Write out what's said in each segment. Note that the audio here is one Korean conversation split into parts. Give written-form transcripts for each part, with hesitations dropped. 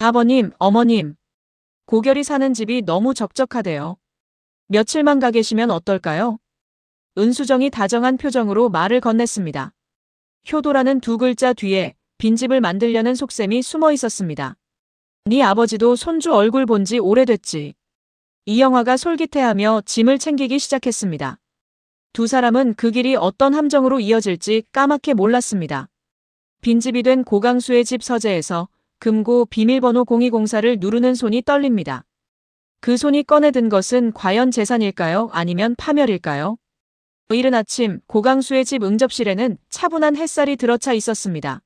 아버님, 어머님, 고결이 사는 집이 너무 적적하대요. 며칠만 가 계시면 어떨까요? 은수정이 다정한 표정으로 말을 건넸습니다. 효도라는 두 글자 뒤에 빈집을 만들려는 속셈이 숨어 있었습니다. 네 아버지도 손주 얼굴 본 지 오래됐지. 이영화가 솔깃해하며 짐을 챙기기 시작했습니다. 두 사람은 그 길이 어떤 함정으로 이어질지 까맣게 몰랐습니다. 빈집이 된 고강수의 집 서재에서 금고 비밀번호 0204를 누르는 손이 떨립니다. 그 손이 꺼내든 것은 과연 재산일까요? 아니면 파멸일까요? 이른 아침 고강수의 집 응접실에는 차분한 햇살이 들어차 있었습니다.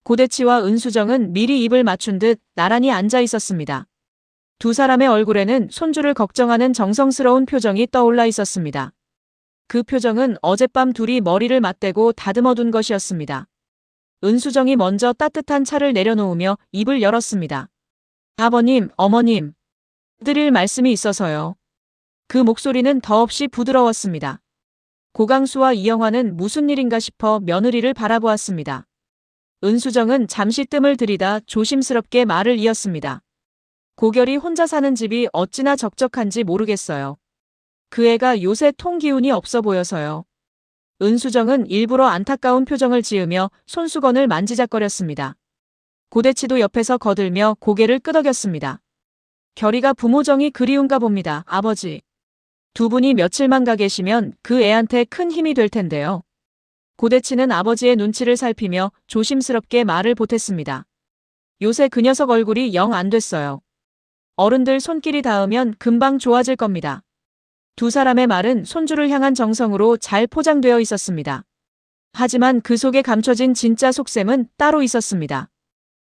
고대치와 은수정은 미리 입을 맞춘 듯 나란히 앉아 있었습니다. 두 사람의 얼굴에는 손주를 걱정하는 정성스러운 표정이 떠올라 있었습니다. 그 표정은 어젯밤 둘이 머리를 맞대고 다듬어둔 것이었습니다. 은수정이 먼저 따뜻한 차를 내려놓으며 입을 열었습니다. 아버님, 어머님, 드릴 말씀이 있어서요. 그 목소리는 더없이 부드러웠습니다. 고강수와 이영화는 무슨 일인가 싶어 며느리를 바라보았습니다. 은수정은 잠시 뜸을 들이다 조심스럽게 말을 이었습니다. 고결이 혼자 사는 집이 어찌나 적적한지 모르겠어요. 그 애가 요새 통기운이 없어 보여서요. 은수정은 일부러 안타까운 표정을 지으며 손수건을 만지작거렸습니다. 고대치도 옆에서 거들며 고개를 끄덕였습니다. 결이가 부모정이 그리운가 봅니다, 아버지. 두 분이 며칠만 가 계시면 그 애한테 큰 힘이 될 텐데요. 고대치는 아버지의 눈치를 살피며 조심스럽게 말을 보탰습니다. 요새 그 녀석 얼굴이 영 안 됐어요. 어른들 손길이 닿으면 금방 좋아질 겁니다. 두 사람의 말은 손주를 향한 정성으로 잘 포장되어 있었습니다. 하지만 그 속에 감춰진 진짜 속셈은 따로 있었습니다.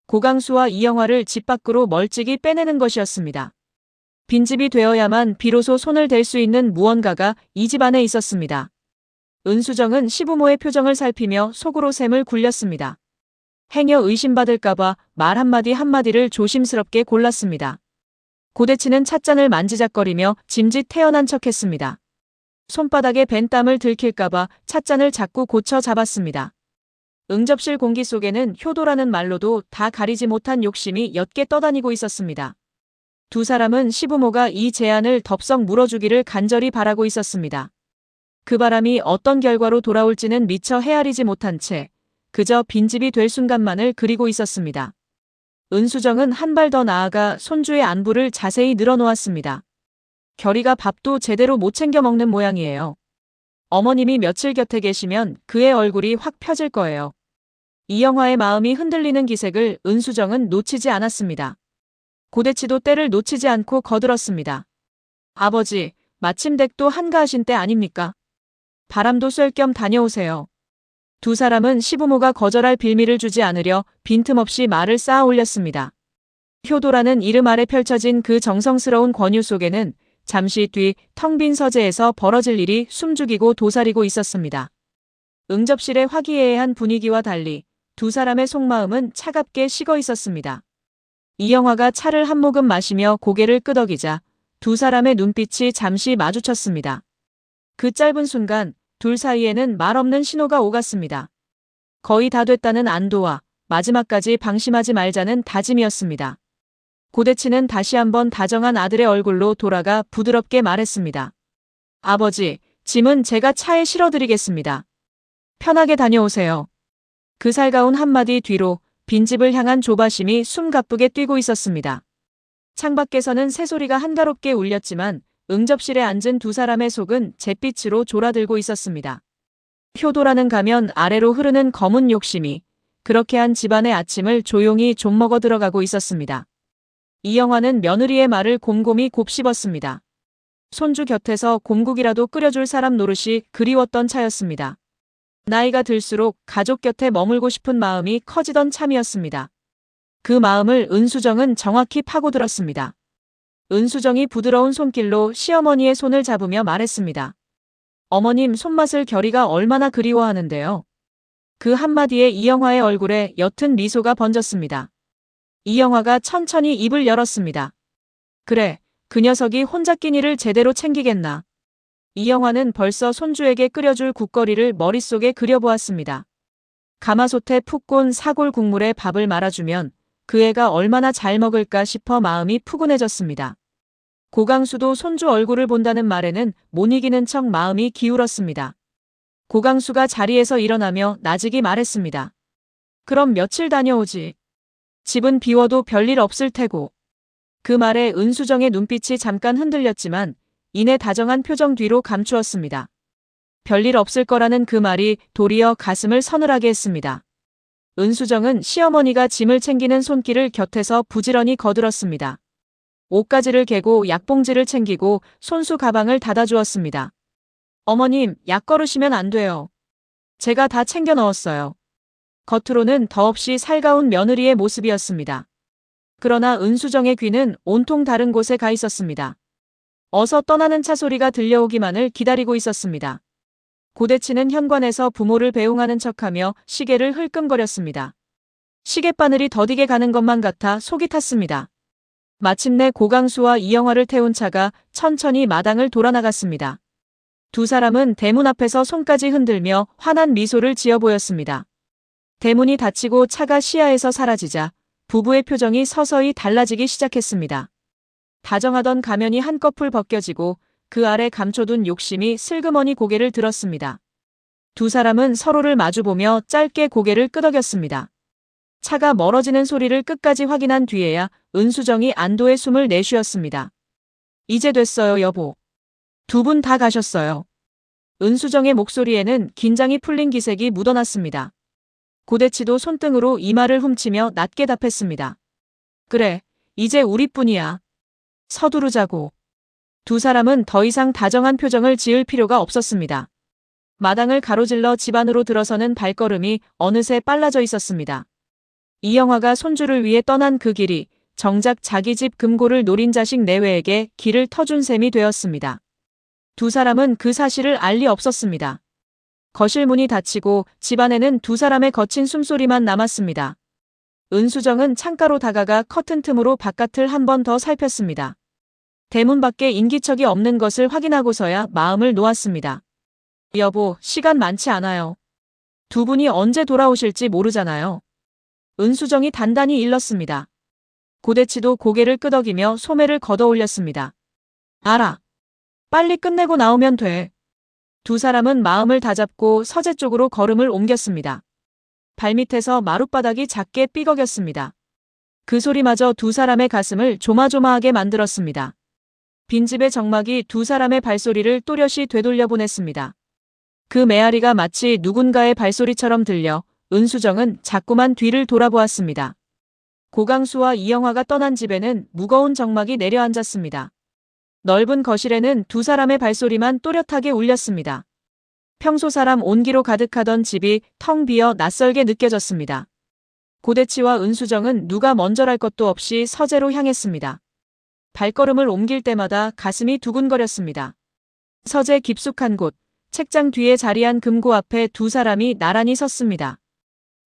고강수와 이영화를 집 밖으로 멀찍이 빼내는 것이었습니다. 빈집이 되어야만 비로소 손을 댈 수 있는 무언가가 이 집 안에 있었습니다. 은수정은 시부모의 표정을 살피며 속으로 샘을 굴렸습니다. 행여 의심받을까봐 말 한마디를 조심스럽게 골랐습니다. 고대치는 찻잔을 만지작거리며 짐짓 태연한 척했습니다. 손바닥에 밴 땀을 들킬까봐 찻잔을 자꾸 고쳐 잡았습니다. 응접실 공기 속에는 효도라는 말로도 다 가리지 못한 욕심이 옅게 떠다니고 있었습니다. 두 사람은 시부모가 이 제안을 덥석 물어주기를 간절히 바라고 있었습니다. 그 바람이 어떤 결과로 돌아올지는 미처 헤아리지 못한 채 그저 빈집이 될 순간만을 그리고 있었습니다. 은수정은 한 발 더 나아가 손주의 안부를 자세히 늘어놓았습니다. 결이가 밥도 제대로 못 챙겨 먹는 모양이에요. 어머님이 며칠 곁에 계시면 그의 얼굴이 확 펴질 거예요. 이영화의 마음이 흔들리는 기색을 은수정은 놓치지 않았습니다. 고대치도 때를 놓치지 않고 거들었습니다. 아버지, 마침 댁도 한가하신 때 아닙니까? 바람도 쐴 겸 다녀오세요. 두 사람은 시부모가 거절할 빌미를 주지 않으려 빈틈없이 말을 쌓아 올렸습니다. 효도라는 이름 아래 펼쳐진 그 정성스러운 권유 속에는 잠시 뒤 텅 빈 서재에서 벌어질 일이 숨죽이고 도사리고 있었습니다. 응접실의 화기애애한 분위기와 달리 두 사람의 속마음은 차갑게 식어 있었습니다. 이영화가 차를 한 모금 마시며 고개를 끄덕이자 두 사람의 눈빛이 잠시 마주쳤습니다. 그 짧은 순간 둘 사이에는 말없는 신호가 오갔습니다. 거의 다 됐다는 안도와 마지막까지 방심하지 말자는 다짐이었습니다. 고대치는 다시 한번 다정한 아들의 얼굴로 돌아가 부드럽게 말했습니다. 아버지, 짐은 제가 차에 실어드리겠습니다. 편하게 다녀오세요. 그 살가운 한마디 뒤로 빈집을 향한 조바심이 숨가쁘게 뛰고 있었습니다. 창밖에서는 새소리가 한가롭게 울렸지만 응접실에 앉은 두 사람의 속은 잿빛으로 졸아들고 있었습니다. 효도라는 가면 아래로 흐르는 검은 욕심이 그렇게 한 집안의 아침을 조용히 좀먹어 들어가고 있었습니다. 이영화는 며느리의 말을 곰곰이 곱씹었습니다. 손주 곁에서 곰국이라도 끓여줄 사람 노릇이 그리웠던 차였습니다. 나이가 들수록 가족 곁에 머물고 싶은 마음이 커지던 참이었습니다. 그 마음을 은수정은 정확히 파고들었습니다. 은수정이 부드러운 손길로 시어머니의 손을 잡으며 말했습니다. 어머님 손맛을 결이가 얼마나 그리워하는데요. 그 한마디에 이영화의 얼굴에 옅은 미소가 번졌습니다. 이영화가 천천히 입을 열었습니다. 그래, 그 녀석이 혼자 끼니를 제대로 챙기겠나. 이영화는 벌써 손주에게 끓여줄 국거리를 머릿속에 그려보았습니다. 가마솥에 푹 꼰 사골 국물에 밥을 말아주면 그 애가 얼마나 잘 먹을까 싶어 마음이 푸근해졌습니다. 고강수도 손주 얼굴을 본다는 말에는 못 이기는 척 마음이 기울었습니다. 고강수가 자리에서 일어나며 나직이 말했습니다. 그럼 며칠 다녀오지. 집은 비워도 별일 없을 테고. 그 말에 은수정의 눈빛이 잠깐 흔들렸지만 이내 다정한 표정 뒤로 감추었습니다. 별일 없을 거라는 그 말이 도리어 가슴을 서늘하게 했습니다. 은수정은 시어머니가 짐을 챙기는 손길을 곁에서 부지런히 거들었습니다. 옷가지를 개고 약봉지를 챙기고 손수 가방을 닫아주었습니다. 어머님, 약 걸으시면 안 돼요. 제가 다 챙겨 넣었어요. 겉으로는 더없이 살가운 며느리의 모습이었습니다. 그러나 은수정의 귀는 온통 다른 곳에 가 있었습니다. 어서 떠나는 차 소리가 들려오기만을 기다리고 있었습니다. 고대치는 현관에서 부모를 배웅하는 척하며 시계를 흘끔거렸습니다. 시계바늘이 더디게 가는 것만 같아 속이 탔습니다. 마침내 고강수와 이영화를 태운 차가 천천히 마당을 돌아나갔습니다. 두 사람은 대문 앞에서 손까지 흔들며 환한 미소를 지어 보였습니다. 대문이 닫히고 차가 시야에서 사라지자 부부의 표정이 서서히 달라지기 시작했습니다. 다정하던 가면이 한꺼풀 벗겨지고 그 아래 감춰둔 욕심이 슬그머니 고개를 들었습니다. 두 사람은 서로를 마주보며 짧게 고개를 끄덕였습니다. 차가 멀어지는 소리를 끝까지 확인한 뒤에야 은수정이 안도의 숨을 내쉬었습니다. 이제 됐어요, 여보. 두 분 다 가셨어요. 은수정의 목소리에는 긴장이 풀린 기색이 묻어났습니다. 고대치도 손등으로 이마를 훔치며 낮게 답했습니다. 그래, 이제 우리뿐이야. 서두르자고. 두 사람은 더 이상 다정한 표정을 지을 필요가 없었습니다. 마당을 가로질러 집 안으로 들어서는 발걸음이 어느새 빨라져 있었습니다. 이영화가 손주를 위해 떠난 그 길이 정작 자기 집 금고를 노린 자식 내외에게 길을 터준 셈이 되었습니다. 두 사람은 그 사실을 알 리 없었습니다. 거실 문이 닫히고 집안에는 두 사람의 거친 숨소리만 남았습니다. 은수정은 창가로 다가가 커튼 틈으로 바깥을 한 번 더 살폈습니다. 대문 밖에 인기척이 없는 것을 확인하고서야 마음을 놓았습니다. 여보, 시간 많지 않아요. 두 분이 언제 돌아오실지 모르잖아요. 은수정이 단단히 일렀습니다. 고대치도 고개를 끄덕이며 소매를 걷어 올렸습니다. 알아. 빨리 끝내고 나오면 돼. 두 사람은 마음을 다잡고 서재 쪽으로 걸음을 옮겼습니다. 발밑에서 마룻바닥이 작게 삐걱였습니다. 그 소리마저 두 사람의 가슴을 조마조마하게 만들었습니다. 빈집의 정막이 두 사람의 발소리를 또렷이 되돌려 보냈습니다. 그 메아리가 마치 누군가의 발소리처럼 들려 은수정은 자꾸만 뒤를 돌아보았습니다. 고강수와 이영화가 떠난 집에는 무거운 정막이 내려앉았습니다. 넓은 거실에는 두 사람의 발소리만 또렷하게 울렸습니다. 평소 사람 온기로 가득하던 집이 텅 비어 낯설게 느껴졌습니다. 고대치와 은수정은 누가 먼저랄 것도 없이 서재로 향했습니다. 발걸음을 옮길 때마다 가슴이 두근거렸습니다. 서재 깊숙한 곳, 책장 뒤에 자리한 금고 앞에 두 사람이 나란히 섰습니다.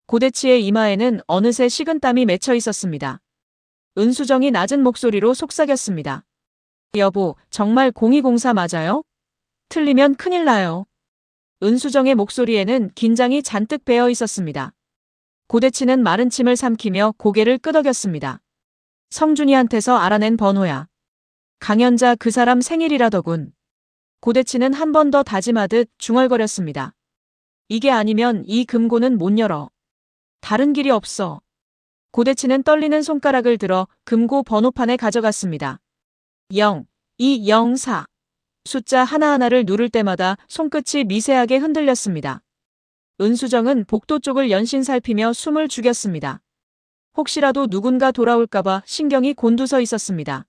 고대치의 이마에는 어느새 식은땀이 맺혀 있었습니다. 은수정이 낮은 목소리로 속삭였습니다. 여보, 정말 0204 맞아요? 틀리면 큰일 나요. 은수정의 목소리에는 긴장이 잔뜩 배어 있었습니다. 고대치는 마른 침을 삼키며 고개를 끄덕였습니다. 성준이한테서 알아낸 번호야. 강연자 그 사람 생일이라더군. 고대치는 한 번 더 다짐하듯 중얼거렸습니다. 이게 아니면 이 금고는 못 열어. 다른 길이 없어. 고대치는 떨리는 손가락을 들어 금고 번호판에 가져갔습니다. 0, 2, 0, 4. 숫자 하나하나를 누를 때마다 손끝이 미세하게 흔들렸습니다. 은수정은 복도 쪽을 연신 살피며 숨을 죽였습니다. 혹시라도 누군가 돌아올까봐 신경이 곤두서 있었습니다.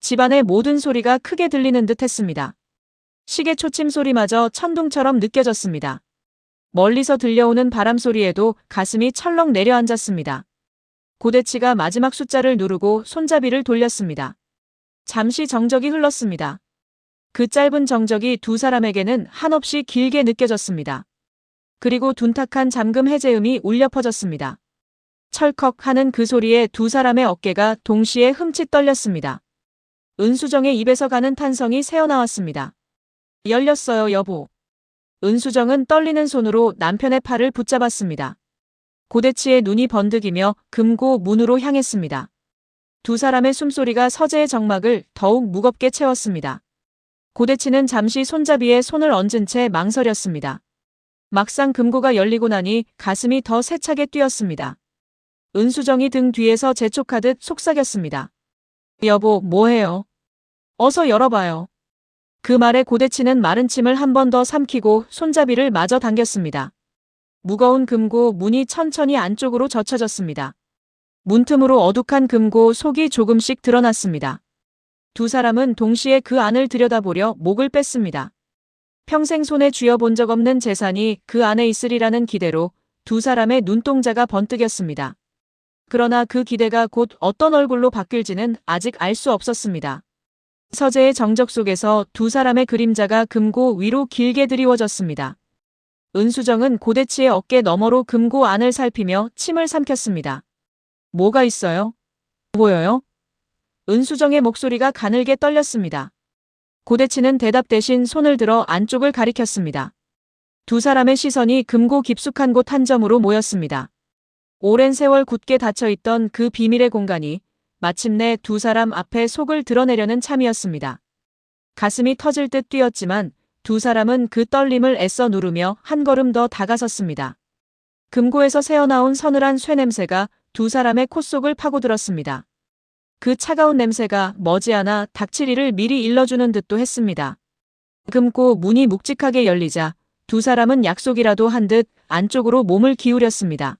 집안의 모든 소리가 크게 들리는 듯 했습니다. 시계 초침 소리마저 천둥처럼 느껴졌습니다. 멀리서 들려오는 바람 소리에도 가슴이 철렁 내려앉았습니다. 고대치가 마지막 숫자를 누르고 손잡이를 돌렸습니다. 잠시 정적이 흘렀습니다. 그 짧은 정적이 두 사람에게는 한없이 길게 느껴졌습니다. 그리고 둔탁한 잠금 해제음이 울려 퍼졌습니다. 철컥 하는 그 소리에 두 사람의 어깨가 동시에 흠칫 떨렸습니다. 은수정의 입에서 가는 탄성이 새어나왔습니다. 열렸어요, 여보. 은수정은 떨리는 손으로 남편의 팔을 붙잡았습니다. 고대치의 눈이 번득이며 금고 문으로 향했습니다. 두 사람의 숨소리가 서재의 정막을 더욱 무겁게 채웠습니다. 고대치는 잠시 손잡이에 손을 얹은 채 망설였습니다. 막상 금고가 열리고 나니 가슴이 더 세차게 뛰었습니다. 은수정이 등 뒤에서 재촉하듯 속삭였습니다. 여보, 뭐해요? 어서 열어봐요. 그 말에 고대치는 마른 침을 한 번 더 삼키고 손잡이를 마저 당겼습니다. 무거운 금고 문이 천천히 안쪽으로 젖혀졌습니다. 문틈으로 어둑한 금고 속이 조금씩 드러났습니다. 두 사람은 동시에 그 안을 들여다보려 목을 뺐습니다. 평생 손에 쥐어본 적 없는 재산이 그 안에 있으리라는 기대로 두 사람의 눈동자가 번뜩였습니다. 그러나 그 기대가 곧 어떤 얼굴로 바뀔지는 아직 알 수 없었습니다. 서재의 정적 속에서 두 사람의 그림자가 금고 위로 길게 드리워졌습니다. 은수정은 고대치의 어깨 너머로 금고 안을 살피며 침을 삼켰습니다. 뭐가 있어요? 보여요? 은수정의 목소리가 가늘게 떨렸습니다. 고대치는 대답 대신 손을 들어 안쪽을 가리켰습니다. 두 사람의 시선이 금고 깊숙한 곳 한 점으로 모였습니다. 오랜 세월 굳게 닫혀있던 그 비밀의 공간이 마침내 두 사람 앞에 속을 드러내려는 참이었습니다. 가슴이 터질 듯 뛰었지만 두 사람은 그 떨림을 애써 누르며 한 걸음 더 다가섰습니다. 금고에서 새어나온 서늘한 쇠냄새가 두 사람의 콧속을 파고들었습니다. 그 차가운 냄새가 머지않아 닥칠 이를 미리 일러주는 듯도 했습니다. 금고 문이 묵직하게 열리자 두 사람은 약속이라도 한 듯 안쪽으로 몸을 기울였습니다.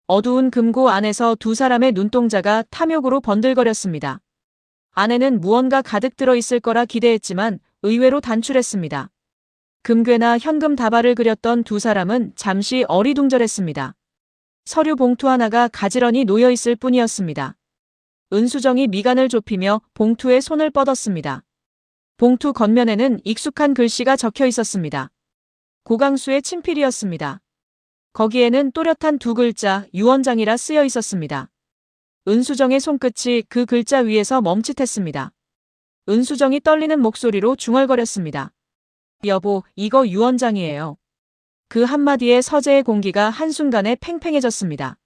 어두운 금고 안에서 두 사람의 눈동자가 탐욕으로 번들거렸습니다. 안에는 무언가 가득 들어있을 거라 기대했지만 의외로 단출했습니다. 금괴나 현금 다발을 그렸던 두 사람은 잠시 어리둥절했습니다. 서류 봉투 하나가 가지런히 놓여있을 뿐이었습니다. 은수정이 미간을 좁히며 봉투에 손을 뻗었습니다. 봉투 겉면에는 익숙한 글씨가 적혀 있었습니다. 고강수의 친필이었습니다. 거기에는 또렷한 두 글자 유원장이라 쓰여 있었습니다. 은수정의 손끝이 그 글자 위에서 멈칫했습니다. 은수정이 떨리는 목소리로 중얼거렸습니다. 여보, 이거 유원장이에요. 그 한마디에 서재의 공기가 한순간에 팽팽해졌습니다.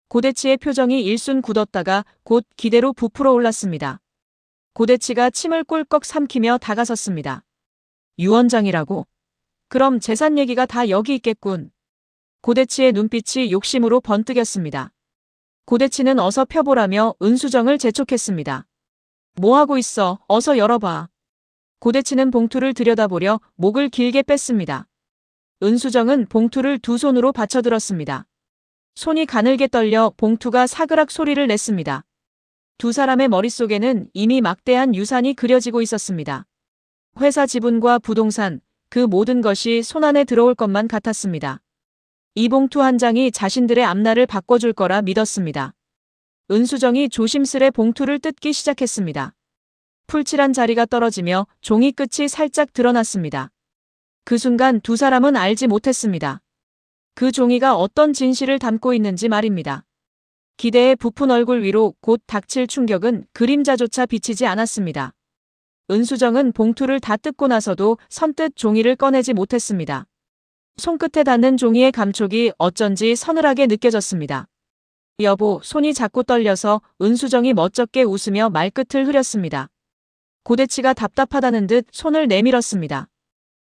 고대치의 표정이 일순 굳었다가 곧 기대로 부풀어 올랐습니다. 고대치가 침을 꿀꺽 삼키며 다가섰습니다. 유원장이라고? 그럼 재산 얘기가 다 여기 있겠군. 고대치의 눈빛이 욕심으로 번뜩였습니다. 고대치는 어서 펴보라며 은수정을 재촉했습니다. 뭐하고 있어? 어서 열어봐. 고대치는 봉투를 들여다보려 목을 길게 뺐습니다. 은수정은 봉투를 두 손으로 받쳐들었습니다. 손이 가늘게 떨려 봉투가 사그락 소리를 냈습니다. 두 사람의 머릿속에는 이미 막대한 유산이 그려지고 있었습니다. 회사 지분과 부동산, 그 모든 것이 손안에 들어올 것만 같았습니다. 이 봉투 한 장이 자신들의 앞날을 바꿔줄 거라 믿었습니다. 은수정이 조심스레 봉투를 뜯기 시작했습니다. 풀칠한 자리가 떨어지며 종이 끝이 살짝 드러났습니다. 그 순간 두 사람은 알지 못했습니다. 그 종이가 어떤 진실을 담고 있는지 말입니다. 기대의 부푼 얼굴 위로 곧 닥칠 충격은 그림자조차 비치지 않았습니다. 은수정은 봉투를 다 뜯고 나서도 선뜻 종이를 꺼내지 못했습니다. 손끝에 닿는 종이의 감촉이 어쩐지 서늘하게 느껴졌습니다. 여보, 손이 자꾸 떨려서 은수정이 멋쩍게 웃으며 말끝을 흐렸습니다. 고대치가 답답하다는 듯 손을 내밀었습니다.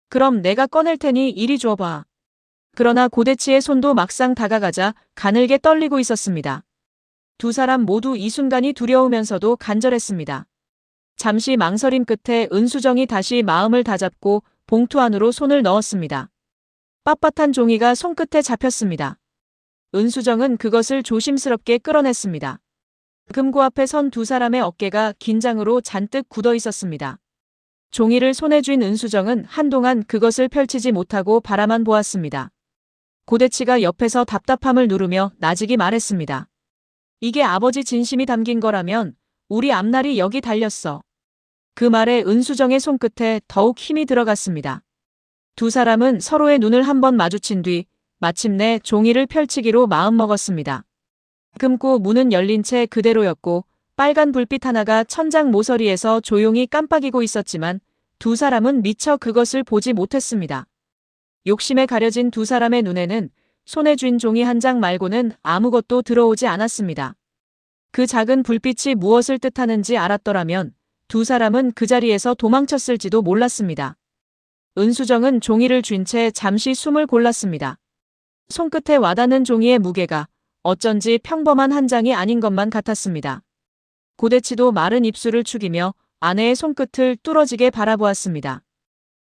그럼 내가 꺼낼 테니 이리 줘봐. 그러나 고대치의 손도 막상 다가가자 가늘게 떨리고 있었습니다. 두 사람 모두 이 순간이 두려우면서도 간절했습니다. 잠시 망설임 끝에 은수정이 다시 마음을 다잡고 봉투 안으로 손을 넣었습니다. 빳빳한 종이가 손끝에 잡혔습니다. 은수정은 그것을 조심스럽게 끌어냈습니다. 금고 앞에 선 두 사람의 어깨가 긴장으로 잔뜩 굳어 있었습니다. 종이를 손에 쥔 은수정은 한동안 그것을 펼치지 못하고 바라만 보았습니다. 고대치가 옆에서 답답함을 누르며 나직이 말했습니다. 이게 아버지 진심이 담긴 거라면 우리 앞날이 여기 달렸어. 그 말에 은수정의 손끝에 더욱 힘이 들어갔습니다. 두 사람은 서로의 눈을 한번 마주친 뒤 마침내 종이를 펼치기로 마음먹었습니다. 금고 문은 열린 채 그대로였고 빨간 불빛 하나가 천장 모서리에서 조용히 깜빡이고 있었지만 두 사람은 미처 그것을 보지 못했습니다. 욕심에 가려진 두 사람의 눈에는 손에 쥔 종이 한 장 말고는 아무것도 들어오지 않았습니다. 그 작은 불빛이 무엇을 뜻하는지 알았더라면 두 사람은 그 자리에서 도망쳤을지도 몰랐습니다. 은수정은 종이를 쥔 채 잠시 숨을 골랐습니다. 손끝에 와닿는 종이의 무게가 어쩐지 평범한 한 장이 아닌 것만 같았습니다. 고대치도 마른 입술을 축이며 아내의 손끝을 뚫어지게 바라보았습니다.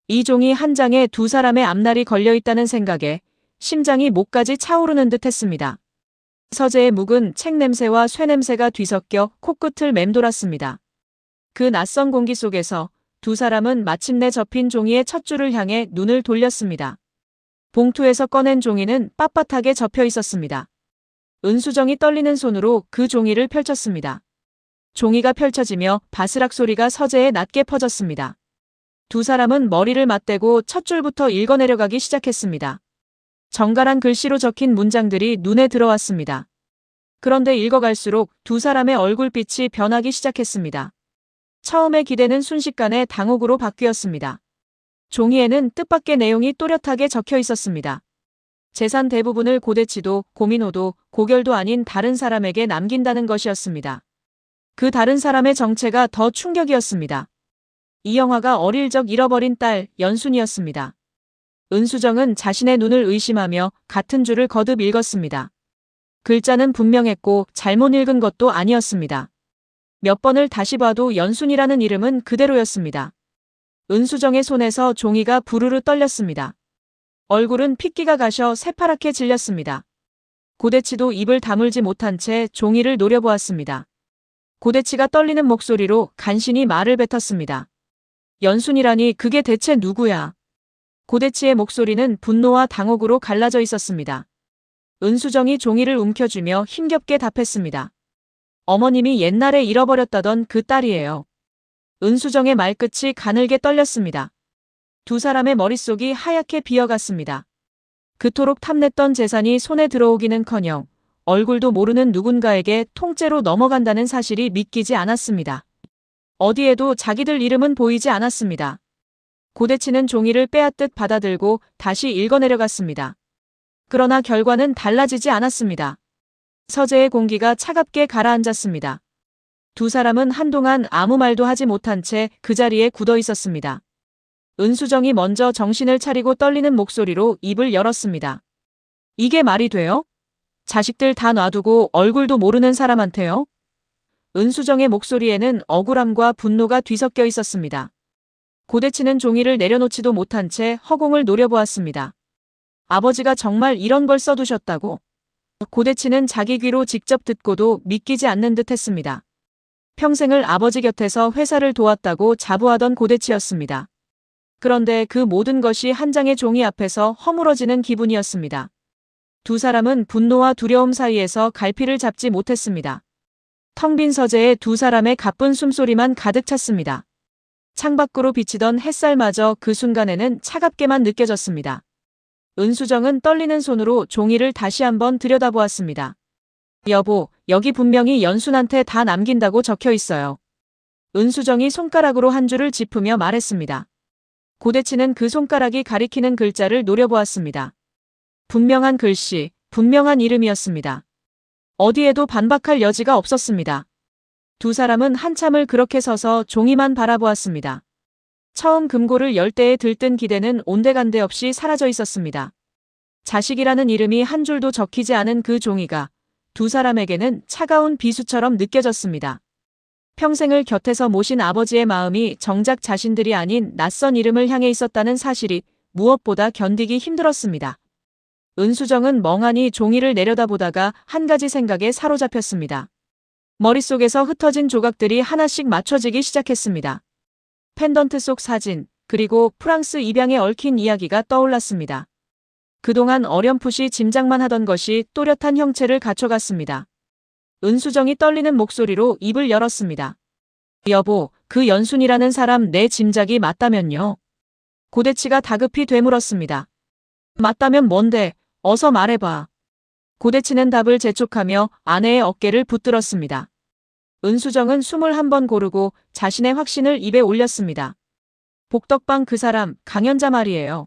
이 종이 한 장에 두 사람의 앞날이 걸려있다는 생각에 심장이 목까지 차오르는 듯 했습니다. 서재의 묵은 책 냄새와 쇠 냄새가 뒤섞여 코끝을 맴돌았습니다. 그 낯선 공기 속에서 두 사람은 마침내 접힌 종이의 첫 줄을 향해 눈을 돌렸습니다. 봉투에서 꺼낸 종이는 빳빳하게 접혀 있었습니다. 은수정이 떨리는 손으로 그 종이를 펼쳤습니다. 종이가 펼쳐지며 바스락 소리가 서재에 낮게 퍼졌습니다. 두 사람은 머리를 맞대고 첫 줄부터 읽어내려가기 시작했습니다. 정갈한 글씨로 적힌 문장들이 눈에 들어왔습니다. 그런데 읽어갈수록 두 사람의 얼굴빛이 변하기 시작했습니다. 처음의 기대는 순식간에 당혹으로 바뀌었습니다. 종이에는 뜻밖의 내용이 또렷하게 적혀 있었습니다. 재산 대부분을 고대치도, 고민호도, 고결도 아닌 다른 사람에게 남긴다는 것이었습니다. 그 다른 사람의 정체가 더 충격이었습니다. 이영화가 어릴 적 잃어버린 딸 연순이었습니다. 은수정은 자신의 눈을 의심하며 같은 줄을 거듭 읽었습니다. 글자는 분명했고 잘못 읽은 것도 아니었습니다. 몇 번을 다시 봐도 연순이라는 이름은 그대로였습니다. 은수정의 손에서 종이가 부르르 떨렸습니다. 얼굴은 핏기가 가셔 새파랗게 질렸습니다. 고대치도 입을 다물지 못한 채 종이를 노려보았습니다. 고대치가 떨리는 목소리로 간신히 말을 뱉었습니다. 연순이라니 그게 대체 누구야? 고대치의 목소리는 분노와 당혹으로 갈라져 있었습니다. 은수정이 종이를 움켜쥐며 힘겹게 답했습니다. 어머님이 옛날에 잃어버렸다던 그 딸이에요. 은수정의 말끝이 가늘게 떨렸습니다. 두 사람의 머릿속이 하얗게 비어갔습니다. 그토록 탐냈던 재산이 손에 들어오기는커녕 얼굴도 모르는 누군가에게 통째로 넘어간다는 사실이 믿기지 않았습니다. 어디에도 자기들 이름은 보이지 않았습니다. 고대치는 종이를 빼앗듯 받아들고 다시 읽어내려갔습니다. 그러나 결과는 달라지지 않았습니다. 서재의 공기가 차갑게 가라앉았습니다. 두 사람은 한동안 아무 말도 하지 못한 채 그 자리에 굳어 있었습니다. 은수정이 먼저 정신을 차리고 떨리는 목소리로 입을 열었습니다. 이게 말이 돼요? 자식들 다 놔두고 얼굴도 모르는 사람한테요? 은수정의 목소리에는 억울함과 분노가 뒤섞여 있었습니다. 고대치는 종이를 내려놓지도 못한 채 허공을 노려보았습니다. 아버지가 정말 이런 걸 써두셨다고? 고대치는 자기 귀로 직접 듣고도 믿기지 않는 듯 했습니다. 평생을 아버지 곁에서 회사를 도왔다고 자부하던 고대치였습니다. 그런데 그 모든 것이 한 장의 종이 앞에서 허물어지는 기분이었습니다. 두 사람은 분노와 두려움 사이에서 갈피를 잡지 못했습니다. 텅 빈 서재에 두 사람의 가쁜 숨소리만 가득 찼습니다. 창밖으로 비치던 햇살마저 그 순간에는 차갑게만 느껴졌습니다. 은수정은 떨리는 손으로 종이를 다시 한번 들여다보았습니다. 여보, 여기 분명히 연순한테 다 남긴다고 적혀 있어요. 은수정이 손가락으로 한 줄을 짚으며 말했습니다. 고대치는 그 손가락이 가리키는 글자를 노려보았습니다. 분명한 글씨, 분명한 이름이었습니다. 어디에도 반박할 여지가 없었습니다. 두 사람은 한참을 그렇게 서서 종이만 바라보았습니다. 처음 금고를 열 때에 들뜬 기대는 온데간데 없이 사라져 있었습니다. 자식이라는 이름이 한 줄도 적히지 않은 그 종이가 두 사람에게는 차가운 비수처럼 느껴졌습니다. 평생을 곁에서 모신 아버지의 마음이 정작 자신들이 아닌 낯선 이름을 향해 있었다는 사실이 무엇보다 견디기 힘들었습니다. 은수정은 멍하니 종이를 내려다보다가 한 가지 생각에 사로잡혔습니다. 머릿속에서 흩어진 조각들이 하나씩 맞춰지기 시작했습니다. 펜던트 속 사진, 그리고 프랑스 입양에 얽힌 이야기가 떠올랐습니다. 그동안 어렴풋이 짐작만 하던 것이 또렷한 형체를 갖춰갔습니다. 은수정이 떨리는 목소리로 입을 열었습니다. 여보, 그 연순이라는 사람 내 짐작이 맞다면요? 고대치가 다급히 되물었습니다. 맞다면 뭔데? 어서 말해봐. 고대치는 답을 재촉하며 아내의 어깨를 붙들었습니다. 은수정은 숨을 한 번 고르고 자신의 확신을 입에 올렸습니다. 복덕방 그 사람, 강연자 말이에요.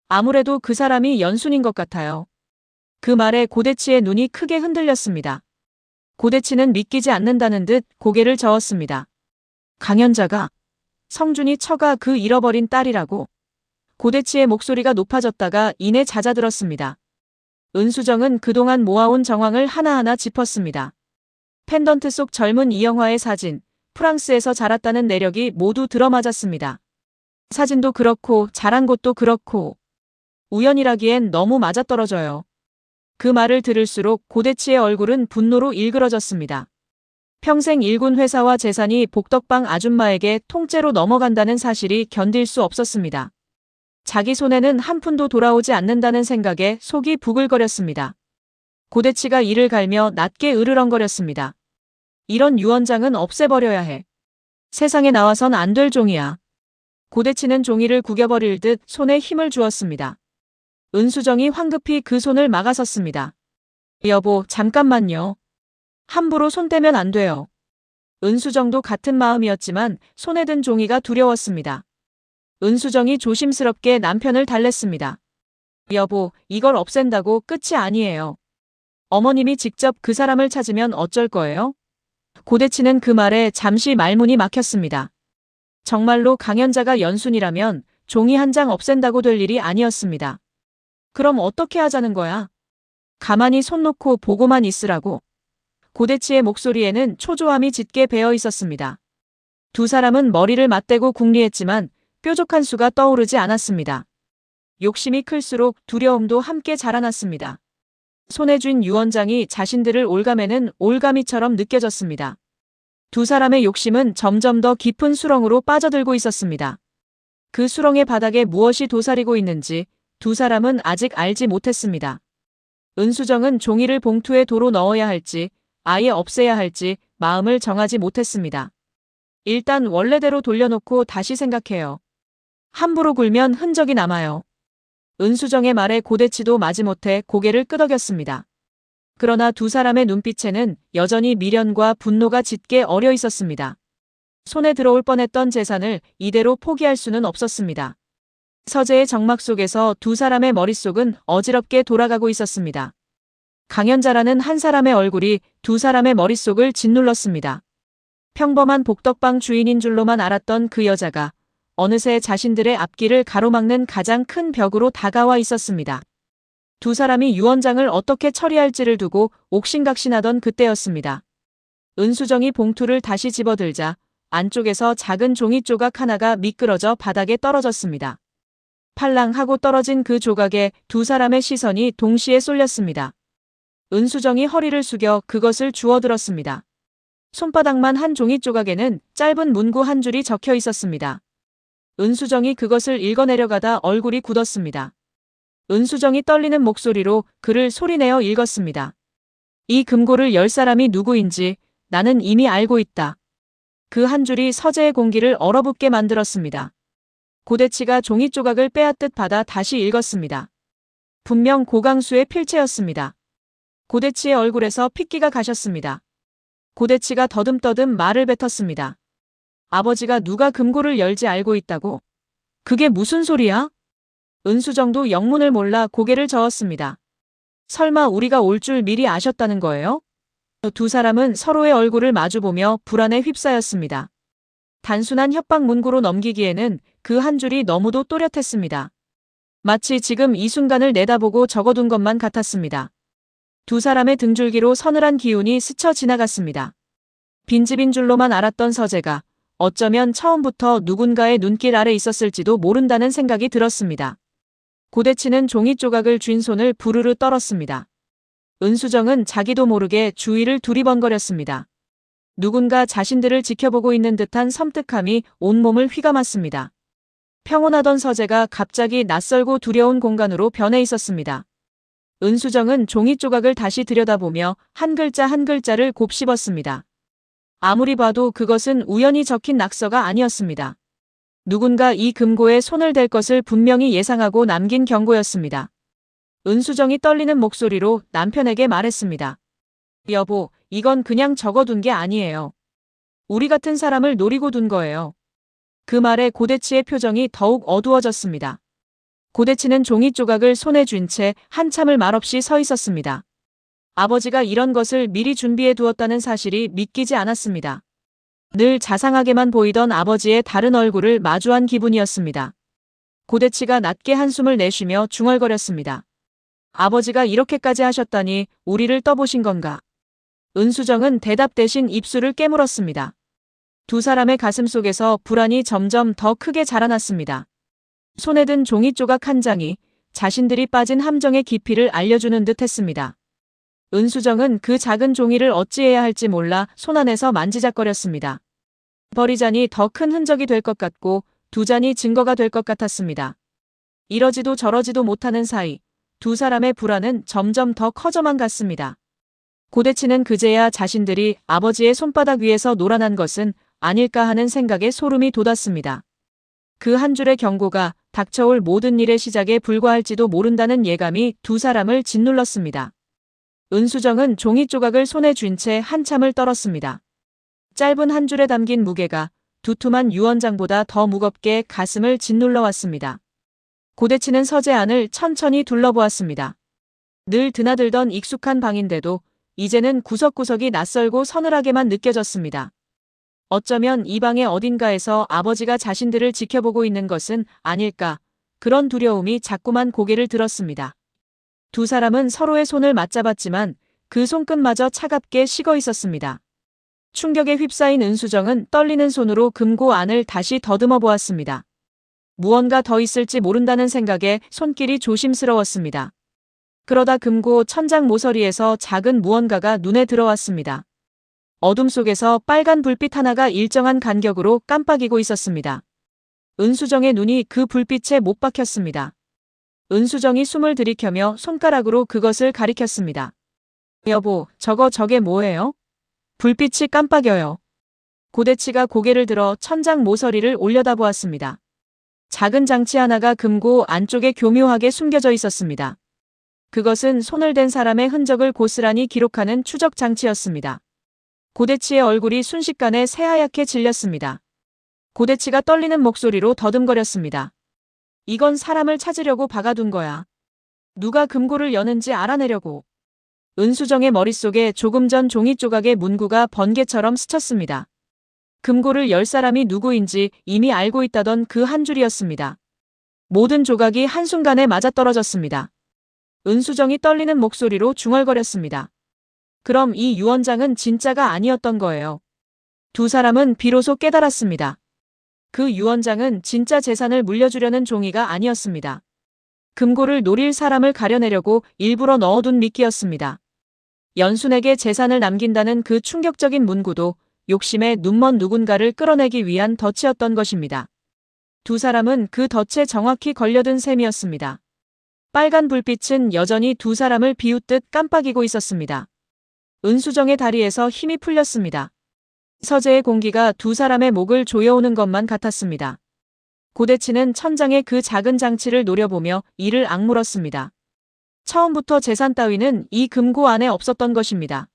아무래도 그 사람이 연순인 것 같아요. 그 말에 고대치의 눈이 크게 흔들렸습니다. 고대치는 믿기지 않는다는 듯 고개를 저었습니다. 강연자가 성준이 처가 그 잃어버린 딸이라고. 고대치의 목소리가 높아졌다가 이내 잦아들었습니다. 은수정은 그동안 모아온 정황을 하나하나 짚었습니다. 펜던트 속 젊은 이영화의 사진, 프랑스에서 자랐다는 내력이 모두 들어맞았습니다. 사진도 그렇고 자란 곳도 그렇고 우연이라기엔 너무 맞아떨어져요. 그 말을 들을수록 고대치의 얼굴은 분노로 일그러졌습니다. 평생 일군 회사와 재산이 복덕방 아줌마에게 통째로 넘어간다는 사실이 견딜 수 없었습니다. 자기 손에는 한 푼도 돌아오지 않는다는 생각에 속이 부글거렸습니다. 고대치가 이를 갈며 낮게 으르렁거렸습니다. 이런 유언장은 없애버려야 해. 세상에 나와선 안 될 종이야. 고대치는 종이를 구겨버릴 듯 손에 힘을 주었습니다. 은수정이 황급히 그 손을 막아섰습니다. 여보, 잠깐만요. 함부로 손 떼면 안 돼요. 은수정도 같은 마음이었지만 손에 든 종이가 두려웠습니다. 은수정이 조심스럽게 남편을 달랬습니다. 여보, 이걸 없앤다고 끝이 아니에요. 어머님이 직접 그 사람을 찾으면 어쩔 거예요? 고대치는 그 말에 잠시 말문이 막혔습니다. 정말로 강연자가 연순이라면 종이 한 장 없앤다고 될 일이 아니었습니다. 그럼 어떻게 하자는 거야? 가만히 손 놓고 보고만 있으라고. 고대치의 목소리에는 초조함이 짙게 배어 있었습니다. 두 사람은 머리를 맞대고 궁리했지만 뾰족한 수가 떠오르지 않았습니다. 욕심이 클수록 두려움도 함께 자라났습니다. 손에 쥔 유언장이 자신들을 올가매는 올가미처럼 느껴졌습니다. 두 사람의 욕심은 점점 더 깊은 수렁으로 빠져들고 있었습니다. 그 수렁의 바닥에 무엇이 도사리고 있는지 두 사람은 아직 알지 못했습니다. 은수정은 종이를 봉투에 도로 넣어야 할지 아예 없애야 할지 마음을 정하지 못했습니다. 일단 원래대로 돌려놓고 다시 생각해요. 함부로 굴면 흔적이 남아요. 은수정의 말에 고대치도 마지못해 고개를 끄덕였습니다. 그러나 두 사람의 눈빛에는 여전히 미련과 분노가 짙게 어려 있었습니다. 손에 들어올 뻔했던 재산을 이대로 포기할 수는 없었습니다. 서재의 정막 속에서 두 사람의 머릿속은 어지럽게 돌아가고 있었습니다. 강연자라는 한 사람의 얼굴이 두 사람의 머릿속을 짓눌렀습니다. 평범한 복덕방 주인인 줄로만 알았던 그 여자가 어느새 자신들의 앞길을 가로막는 가장 큰 벽으로 다가와 있었습니다. 두 사람이 유언장을 어떻게 처리할지를 두고 옥신각신하던 그때였습니다. 은수정이 봉투를 다시 집어들자 안쪽에서 작은 종이 조각 하나가 미끄러져 바닥에 떨어졌습니다. 팔랑 하고 떨어진 그 조각에 두 사람의 시선이 동시에 쏠렸습니다. 은수정이 허리를 숙여 그것을 주워들었습니다. 손바닥만 한 종이 조각에는 짧은 문구 한 줄이 적혀 있었습니다. 은수정이 그것을 읽어내려가다 얼굴이 굳었습니다. 은수정이 떨리는 목소리로 글을 소리내어 읽었습니다. 이 금고를 열 사람이 누구인지 나는 이미 알고 있다. 그 한 줄이 서재의 공기를 얼어붙게 만들었습니다. 고대치가 종이 조각을 빼앗듯 받아 다시 읽었습니다. 분명 고강수의 필체였습니다. 고대치의 얼굴에서 핏기가 가셨습니다. 고대치가 더듬더듬 말을 뱉었습니다. 아버지가 누가 금고를 열지 알고 있다고? 그게 무슨 소리야? 은수정도 영문을 몰라 고개를 저었습니다. 설마 우리가 올 줄 미리 아셨다는 거예요? 두 사람은 서로의 얼굴을 마주보며 불안에 휩싸였습니다. 단순한 협박 문구로 넘기기에는 그 한 줄이 너무도 또렷했습니다. 마치 지금 이 순간을 내다보고 적어둔 것만 같았습니다. 두 사람의 등줄기로 서늘한 기운이 스쳐 지나갔습니다. 빈집인 줄로만 알았던 서재가 어쩌면 처음부터 누군가의 눈길 아래 있었을지도 모른다는 생각이 들었습니다. 고대치는 종이 조각을 쥔 손을 부르르 떨었습니다. 은수정은 자기도 모르게 주위를 두리번거렸습니다. 누군가 자신들을 지켜보고 있는 듯한 섬뜩함이 온몸을 휘감았습니다. 평온하던 서재가 갑자기 낯설고 두려운 공간으로 변해 있었습니다. 은수정은 종이 조각을 다시 들여다보며 한 글자 한 글자를 곱씹었습니다. 아무리 봐도 그것은 우연히 적힌 낙서가 아니었습니다. 누군가 이 금고에 손을 댈 것을 분명히 예상하고 남긴 경고였습니다. 은수정이 떨리는 목소리로 남편에게 말했습니다. 여보, 이건 그냥 적어둔 게 아니에요. 우리 같은 사람을 노리고 둔 거예요. 그 말에 고대치의 표정이 더욱 어두워졌습니다. 고대치는 종이 조각을 손에 쥔 채 한참을 말없이 서 있었습니다. 아버지가 이런 것을 미리 준비해 두었다는 사실이 믿기지 않았습니다. 늘 자상하게만 보이던 아버지의 다른 얼굴을 마주한 기분이었습니다. 고대치가 낮게 한숨을 내쉬며 중얼거렸습니다. 아버지가 이렇게까지 하셨다니 우리를 떠보신 건가? 은수정은 대답 대신 입술을 깨물었습니다. 두 사람의 가슴 속에서 불안이 점점 더 크게 자라났습니다. 손에 든 종이 조각 한 장이 자신들이 빠진 함정의 깊이를 알려주는 듯 했습니다. 은수정은 그 작은 종이를 어찌해야 할지 몰라 손 안에서 만지작거렸습니다. 버리자니 더 큰 흔적이 될 것 같고 두 잔이 증거가 될 것 같았습니다. 이러지도 저러지도 못하는 사이 두 사람의 불안은 점점 더 커져만 갔습니다. 고대치는 그제야 자신들이 아버지의 손바닥 위에서 놀아난 것은 아닐까 하는 생각에 소름이 돋았습니다. 그 한 줄의 경고가 닥쳐올 모든 일의 시작에 불과할지도 모른다는 예감이 두 사람을 짓눌렀습니다. 은수정은 종이 조각을 손에 쥔 채 한참을 떨었습니다. 짧은 한 줄에 담긴 무게가 두툼한 유언장보다 더 무겁게 가슴을 짓눌러 왔습니다. 고대치는 서재 안을 천천히 둘러보았습니다. 늘 드나들던 익숙한 방인데도 이제는 구석구석이 낯설고 서늘하게만 느껴졌습니다. 어쩌면 이 방의 어딘가에서 아버지가 자신들을 지켜보고 있는 것은 아닐까, 그런 두려움이 자꾸만 고개를 들었습니다. 두 사람은 서로의 손을 맞잡았지만 그 손끝마저 차갑게 식어 있었습니다. 충격에 휩싸인 은수정은 떨리는 손으로 금고 안을 다시 더듬어 보았습니다. 무언가 더 있을지 모른다는 생각에 손길이 조심스러웠습니다. 그러다 금고 천장 모서리에서 작은 무언가가 눈에 들어왔습니다. 어둠 속에서 빨간 불빛 하나가 일정한 간격으로 깜빡이고 있었습니다. 은수정의 눈이 그 불빛에 못 박혔습니다. 은수정이 숨을 들이켜며 손가락으로 그것을 가리켰습니다. 여보, 저게 뭐예요? 불빛이 깜빡여요. 고대치가 고개를 들어 천장 모서리를 올려다보았습니다. 작은 장치 하나가 금고 안쪽에 교묘하게 숨겨져 있었습니다. 그것은 손을 댄 사람의 흔적을 고스란히 기록하는 추적 장치였습니다. 고대치의 얼굴이 순식간에 새하얗게 질렸습니다. 고대치가 떨리는 목소리로 더듬거렸습니다. 이건 사람을 찾으려고 박아둔 거야. 누가 금고를 여는지 알아내려고. 은수정의 머릿속에 조금 전 종이 조각의 문구가 번개처럼 스쳤습니다. 금고를 열 사람이 누구인지 이미 알고 있다던 그 한 줄이었습니다. 모든 조각이 한순간에 맞아떨어졌습니다. 은수정이 떨리는 목소리로 중얼거렸습니다. 그럼 이 유언장은 진짜가 아니었던 거예요. 두 사람은 비로소 깨달았습니다. 그 유언장은 진짜 재산을 물려주려는 종이가 아니었습니다. 금고를 노릴 사람을 가려내려고 일부러 넣어둔 미끼였습니다. 연순에게 재산을 남긴다는 그 충격적인 문구도 욕심에 눈먼 누군가를 끌어내기 위한 덫이었던 것입니다. 두 사람은 그 덫에 정확히 걸려든 셈이었습니다. 빨간 불빛은 여전히 두 사람을 비웃듯 깜빡이고 있었습니다. 은수정의 다리에서 힘이 풀렸습니다. 서재의 공기가 두 사람의 목을 조여오는 것만 같았습니다. 고대치는 천장의 그 작은 장치를 노려보며 이를 악물었습니다. 처음부터 재산 따위는 이 금고 안에 없었던 것입니다.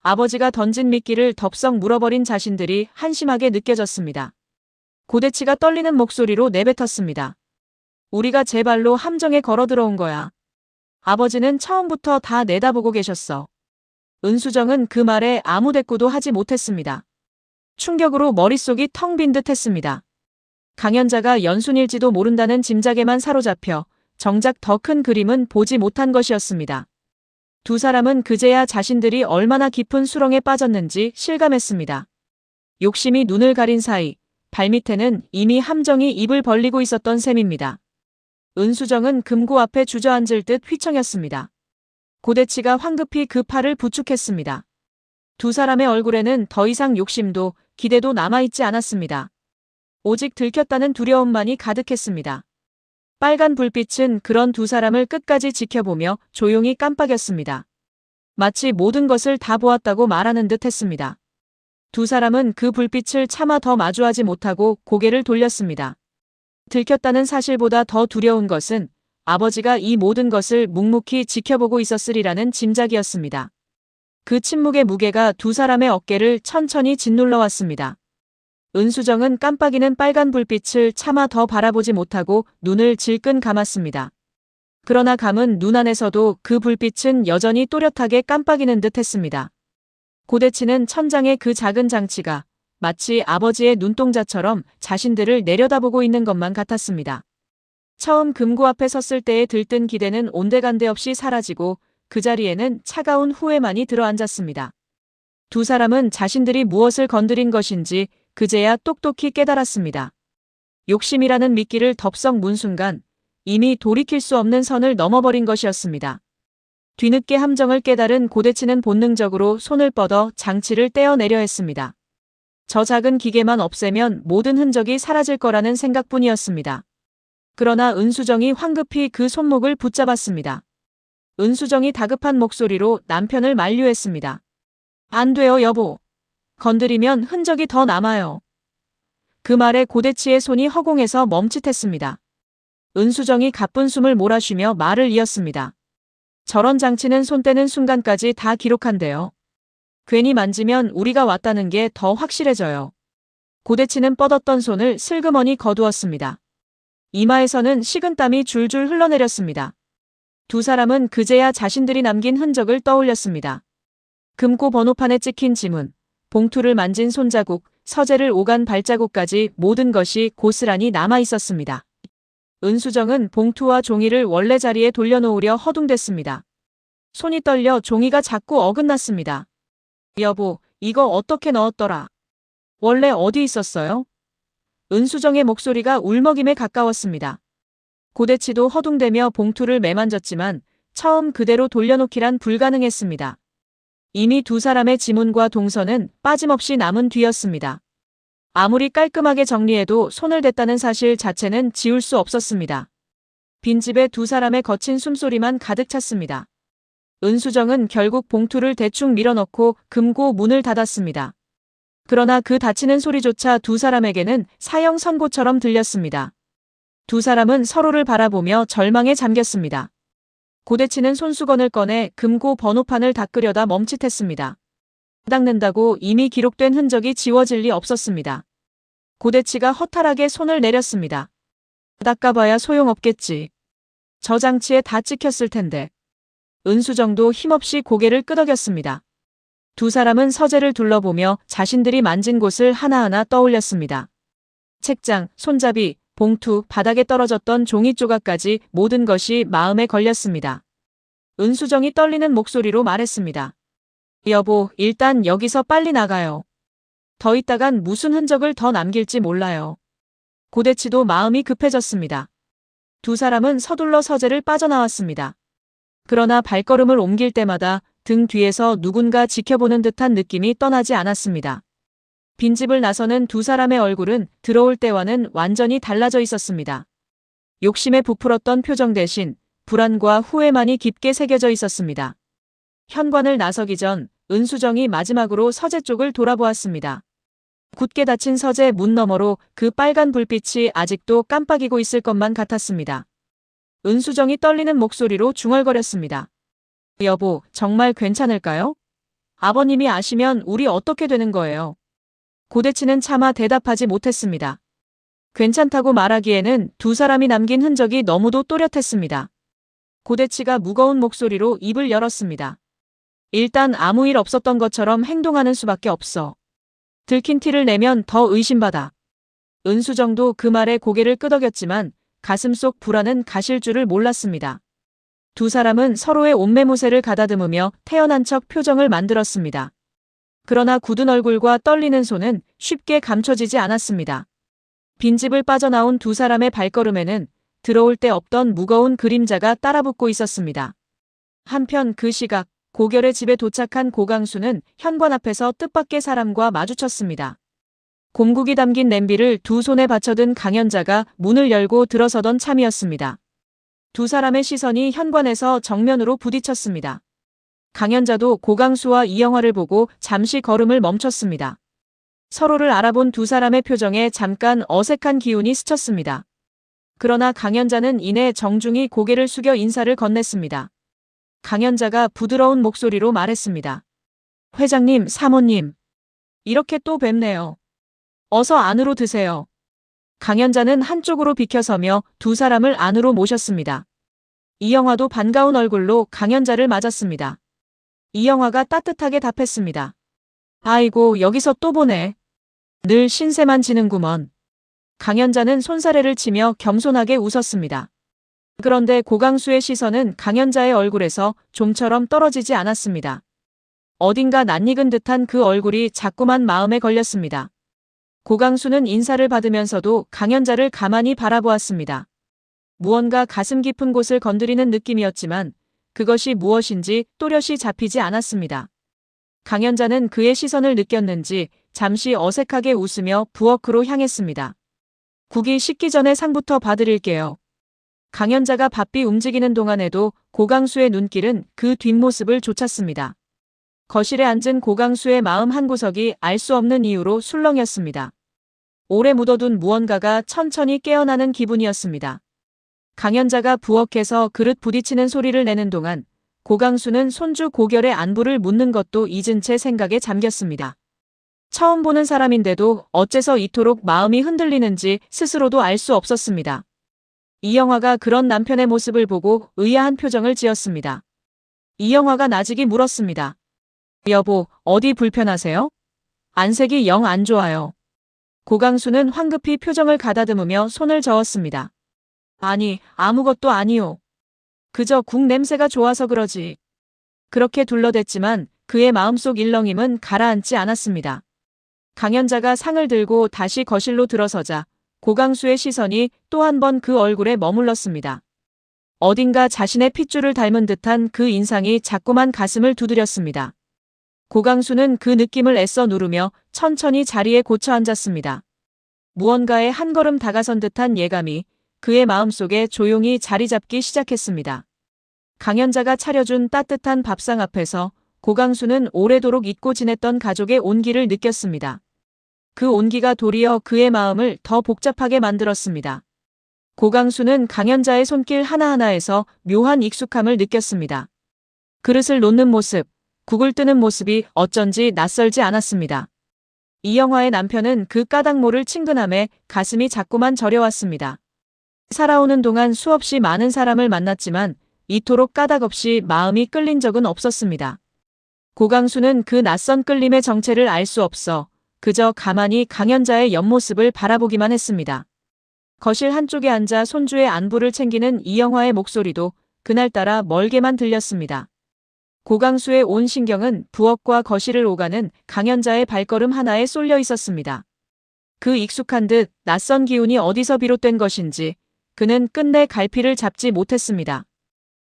아버지가 던진 미끼를 덥석 물어버린 자신들이 한심하게 느껴졌습니다. 고대치가 떨리는 목소리로 내뱉었습니다. 우리가 제 발로 함정에 걸어 들어온 거야. 아버지는 처음부터 다 내다보고 계셨어. 은수정은 그 말에 아무 대꾸도 하지 못했습니다. 충격으로 머릿속이 텅 빈 듯 했습니다. 강연자가 연순일지도 모른다는 짐작에만 사로잡혀 정작 더 큰 그림은 보지 못한 것이었습니다. 두 사람은 그제야 자신들이 얼마나 깊은 수렁에 빠졌는지 실감했습니다. 욕심이 눈을 가린 사이 발밑에는 이미 함정이 입을 벌리고 있었던 셈입니다. 은수정은 금고 앞에 주저앉을 듯 휘청였습니다. 고대치가 황급히 그 팔을 부축했습니다. 두 사람의 얼굴에는 더 이상 욕심도 기대도 남아있지 않았습니다. 오직 들켰다는 두려움만이 가득했습니다. 빨간 불빛은 그런 두 사람을 끝까지 지켜보며 조용히 깜빡였습니다. 마치 모든 것을 다 보았다고 말하는 듯 했습니다. 두 사람은 그 불빛을 차마 더 마주하지 못하고 고개를 돌렸습니다. 들켰다는 사실보다 더 두려운 것은 아버지가 이 모든 것을 묵묵히 지켜보고 있었으리라는 짐작이었습니다. 그 침묵의 무게가 두 사람의 어깨를 천천히 짓눌러 왔습니다. 은수정은 깜빡이는 빨간 불빛을 차마 더 바라보지 못하고 눈을 질끈 감았습니다. 그러나 감은 눈 안에서도 그 불빛은 여전히 또렷하게 깜빡이는 듯 했습니다. 고대치는 천장의 그 작은 장치가 마치 아버지의 눈동자처럼 자신들을 내려다보고 있는 것만 같았습니다. 처음 금고 앞에 섰을 때에 들뜬 기대는 온데간데 없이 사라지고 그 자리에는 차가운 후회만이 들어앉았습니다. 두 사람은 자신들이 무엇을 건드린 것인지 그제야 똑똑히 깨달았습니다. 욕심이라는 미끼를 덥석 문 순간 이미 돌이킬 수 없는 선을 넘어버린 것이었습니다. 뒤늦게 함정을 깨달은 고대치는 본능적으로 손을 뻗어 장치를 떼어내려 했습니다. 저 작은 기계만 없애면 모든 흔적이 사라질 거라는 생각뿐이었습니다. 그러나 은수정이 황급히 그 손목을 붙잡았습니다. 은수정이 다급한 목소리로 남편을 만류했습니다. 안 돼요, 여보. 건드리면 흔적이 더 남아요. 그 말에 고대치의 손이 허공에서 멈칫했습니다. 은수정이 가쁜 숨을 몰아쉬며 말을 이었습니다. 저런 장치는 손 떼는 순간까지 다 기록한대요. 괜히 만지면 우리가 왔다는 게 더 확실해져요. 고대치는 뻗었던 손을 슬그머니 거두었습니다. 이마에서는 식은땀이 줄줄 흘러내렸습니다. 두 사람은 그제야 자신들이 남긴 흔적을 떠올렸습니다. 금고 번호판에 찍힌 지문, 봉투를 만진 손자국, 서재를 오간 발자국까지 모든 것이 고스란히 남아 있었습니다. 은수정은 봉투와 종이를 원래 자리에 돌려놓으려 허둥댔습니다. 손이 떨려 종이가 자꾸 어긋났습니다. 여보, 이거 어떻게 넣었더라? 원래 어디 있었어요? 은수정의 목소리가 울먹임에 가까웠습니다. 고대치도 허둥대며 봉투를 매만졌지만 처음 그대로 돌려놓기란 불가능했습니다. 이미 두 사람의 지문과 동선은 빠짐없이 남은 뒤였습니다. 아무리 깔끔하게 정리해도 손을 댔다는 사실 자체는 지울 수 없었습니다. 빈집에 두 사람의 거친 숨소리만 가득 찼습니다. 은수정은 결국 봉투를 대충 밀어넣고 금고 문을 닫았습니다. 그러나 그 닫히는 소리조차 두 사람에게는 사형 선고처럼 들렸습니다. 두 사람은 서로를 바라보며 절망에 잠겼습니다. 고대치는 손수건을 꺼내 금고 번호판을 닦으려다 멈칫했습니다. 닦는다고 이미 기록된 흔적이 지워질 리 없었습니다. 고대치가 허탈하게 손을 내렸습니다. 닦아봐야 소용없겠지. 저 장치에 다 찍혔을 텐데. 은수정도 힘없이 고개를 끄덕였습니다. 두 사람은 서재를 둘러보며 자신들이 만진 곳을 하나하나 떠올렸습니다. 책장, 손잡이, 봉투, 바닥에 떨어졌던 종이 조각까지 모든 것이 마음에 걸렸습니다. 은수정이 떨리는 목소리로 말했습니다. 여보, 일단 여기서 빨리 나가요. 더 있다간 무슨 흔적을 더 남길지 몰라요. 고대치도 마음이 급해졌습니다. 두 사람은 서둘러 서재를 빠져나왔습니다. 그러나 발걸음을 옮길 때마다 등 뒤에서 누군가 지켜보는 듯한 느낌이 떠나지 않았습니다. 빈집을 나서는 두 사람의 얼굴은 들어올 때와는 완전히 달라져 있었습니다. 욕심에 부풀었던 표정 대신 불안과 후회만이 깊게 새겨져 있었습니다. 현관을 나서기 전 은수정이 마지막으로 서재 쪽을 돌아보았습니다. 굳게 닫힌 서재 문 너머로 그 빨간 불빛이 아직도 깜빡이고 있을 것만 같았습니다. 은수정이 떨리는 목소리로 중얼거렸습니다. 여보, 정말 괜찮을까요? 아버님이 아시면 우리 어떻게 되는 거예요? 고대치는 차마 대답하지 못했습니다. 괜찮다고 말하기에는 두 사람이 남긴 흔적이 너무도 또렷했습니다. 고대치가 무거운 목소리로 입을 열었습니다. 일단 아무 일 없었던 것처럼 행동하는 수밖에 없어. 들킨 티를 내면 더 의심받아. 은수정도 그 말에 고개를 끄덕였지만 가슴 속 불안은 가실 줄을 몰랐습니다. 두 사람은 서로의 옷매무새를 가다듬으며 태연한 척 표정을 만들었습니다. 그러나 굳은 얼굴과 떨리는 손은 쉽게 감춰지지 않았습니다. 빈집을 빠져나온 두 사람의 발걸음에는 들어올 때 없던 무거운 그림자가 따라붙고 있었습니다. 한편 그 시각 고결의 집에 도착한 고강수는 현관 앞에서 뜻밖의 사람과 마주쳤습니다. 곰국이 담긴 냄비를 두 손에 받쳐든 강연자가 문을 열고 들어서던 참이었습니다. 두 사람의 시선이 현관에서 정면으로 부딪혔습니다. 강연자도 고강수와 이영화를 보고 잠시 걸음을 멈췄습니다. 서로를 알아본 두 사람의 표정에 잠깐 어색한 기운이 스쳤습니다. 그러나 강연자는 이내 정중히 고개를 숙여 인사를 건넸습니다. 강연자가 부드러운 목소리로 말했습니다. 회장님, 사모님. 이렇게 또 뵙네요. 어서 안으로 드세요. 강연자는 한쪽으로 비켜서며 두 사람을 안으로 모셨습니다. 이영화도 반가운 얼굴로 강연자를 맞았습니다. 이영화가 따뜻하게 답했습니다. 아이고, 여기서 또 보네. 늘 신세만 지는구먼. 강연자는 손사래를 치며 겸손하게 웃었습니다. 그런데 고강수의 시선은 강연자의 얼굴에서 좀처럼 떨어지지 않았습니다. 어딘가 낯익은 듯한 그 얼굴이 자꾸만 마음에 걸렸습니다. 고강수는 인사를 받으면서도 강연자를 가만히 바라보았습니다. 무언가 가슴 깊은 곳을 건드리는 느낌이었지만 그것이 무엇인지 또렷이 잡히지 않았습니다. 강연자는 그의 시선을 느꼈는지 잠시 어색하게 웃으며 부엌으로 향했습니다. 국이 식기 전에 상부터 봐드릴게요. 강연자가 바삐 움직이는 동안에도 고강수의 눈길은 그 뒷모습을 좇았습니다. 거실에 앉은 고강수의 마음 한구석이 알 수 없는 이유로 술렁였습니다. 오래 묻어둔 무언가가 천천히 깨어나는 기분이었습니다. 강연자가 부엌에서 그릇 부딪히는 소리를 내는 동안 고강수는 손주 고결의 안부를 묻는 것도 잊은 채 생각에 잠겼습니다. 처음 보는 사람인데도 어째서 이토록 마음이 흔들리는지 스스로도 알 수 없었습니다. 이영화가 그런 남편의 모습을 보고 의아한 표정을 지었습니다. 이영화가 나직이 물었습니다. 여보, 어디 불편하세요? 안색이 영 안 좋아요. 고강수는 황급히 표정을 가다듬으며 손을 저었습니다. 아니, 아무것도 아니요. 그저 국 냄새가 좋아서 그러지. 그렇게 둘러댔지만 그의 마음속 일렁임은 가라앉지 않았습니다. 강연자가 상을 들고 다시 거실로 들어서자 고강수의 시선이 또 한 번 그 얼굴에 머물렀습니다. 어딘가 자신의 핏줄을 닮은 듯한 그 인상이 자꾸만 가슴을 두드렸습니다. 고강수는 그 느낌을 애써 누르며 천천히 자리에 고쳐 앉았습니다. 무언가에 한 걸음 다가선 듯한 예감이 그의 마음속에 조용히 자리 잡기 시작했습니다. 강연자가 차려준 따뜻한 밥상 앞에서 고강수는 오래도록 잊고 지냈던 가족의 온기를 느꼈습니다. 그 온기가 도리어 그의 마음을 더 복잡하게 만들었습니다. 고강수는 강연자의 손길 하나하나에서 묘한 익숙함을 느꼈습니다. 그릇을 놓는 모습, 국을 뜨는 모습이 어쩐지 낯설지 않았습니다. 이영화의 남편은 그 까닭모를 친근함에 가슴이 자꾸만 저려왔습니다. 살아오는 동안 수없이 많은 사람을 만났지만 이토록 까닭없이 마음이 끌린 적은 없었습니다. 고강수는 그 낯선 끌림의 정체를 알 수 없어 그저 가만히 강연자의 옆모습을 바라보기만 했습니다. 거실 한쪽에 앉아 손주의 안부를 챙기는 이영화의 목소리도 그날따라 멀게만 들렸습니다. 고강수의 온 신경은 부엌과 거실을 오가는 강연자의 발걸음 하나에 쏠려 있었습니다. 그 익숙한 듯 낯선 기운이 어디서 비롯된 것인지 그는 끝내 갈피를 잡지 못했습니다.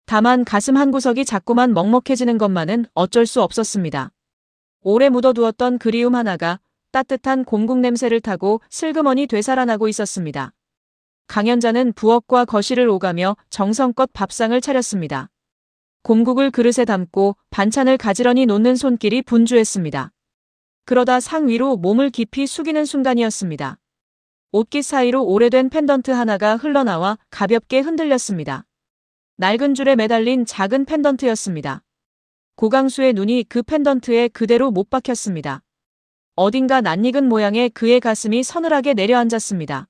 다만 가슴 한구석이 자꾸만 먹먹해지는 것만은 어쩔 수 없었습니다. 오래 묻어두었던 그리움 하나가 따뜻한 곰국 냄새를 타고 슬그머니 되살아나고 있었습니다. 강연자는 부엌과 거실을 오가며 정성껏 밥상을 차렸습니다. 곰국을 그릇에 담고 반찬을 가지런히 놓는 손길이 분주했습니다. 그러다 상 위로 몸을 깊이 숙이는 순간이었습니다. 옷깃 사이로 오래된 펜던트 하나가 흘러나와 가볍게 흔들렸습니다. 낡은 줄에 매달린 작은 펜던트였습니다. 고강수의 눈이 그 펜던트에 그대로 못 박혔습니다. 어딘가 낯익은 모양의 그의 가슴이 서늘하게 내려앉았습니다.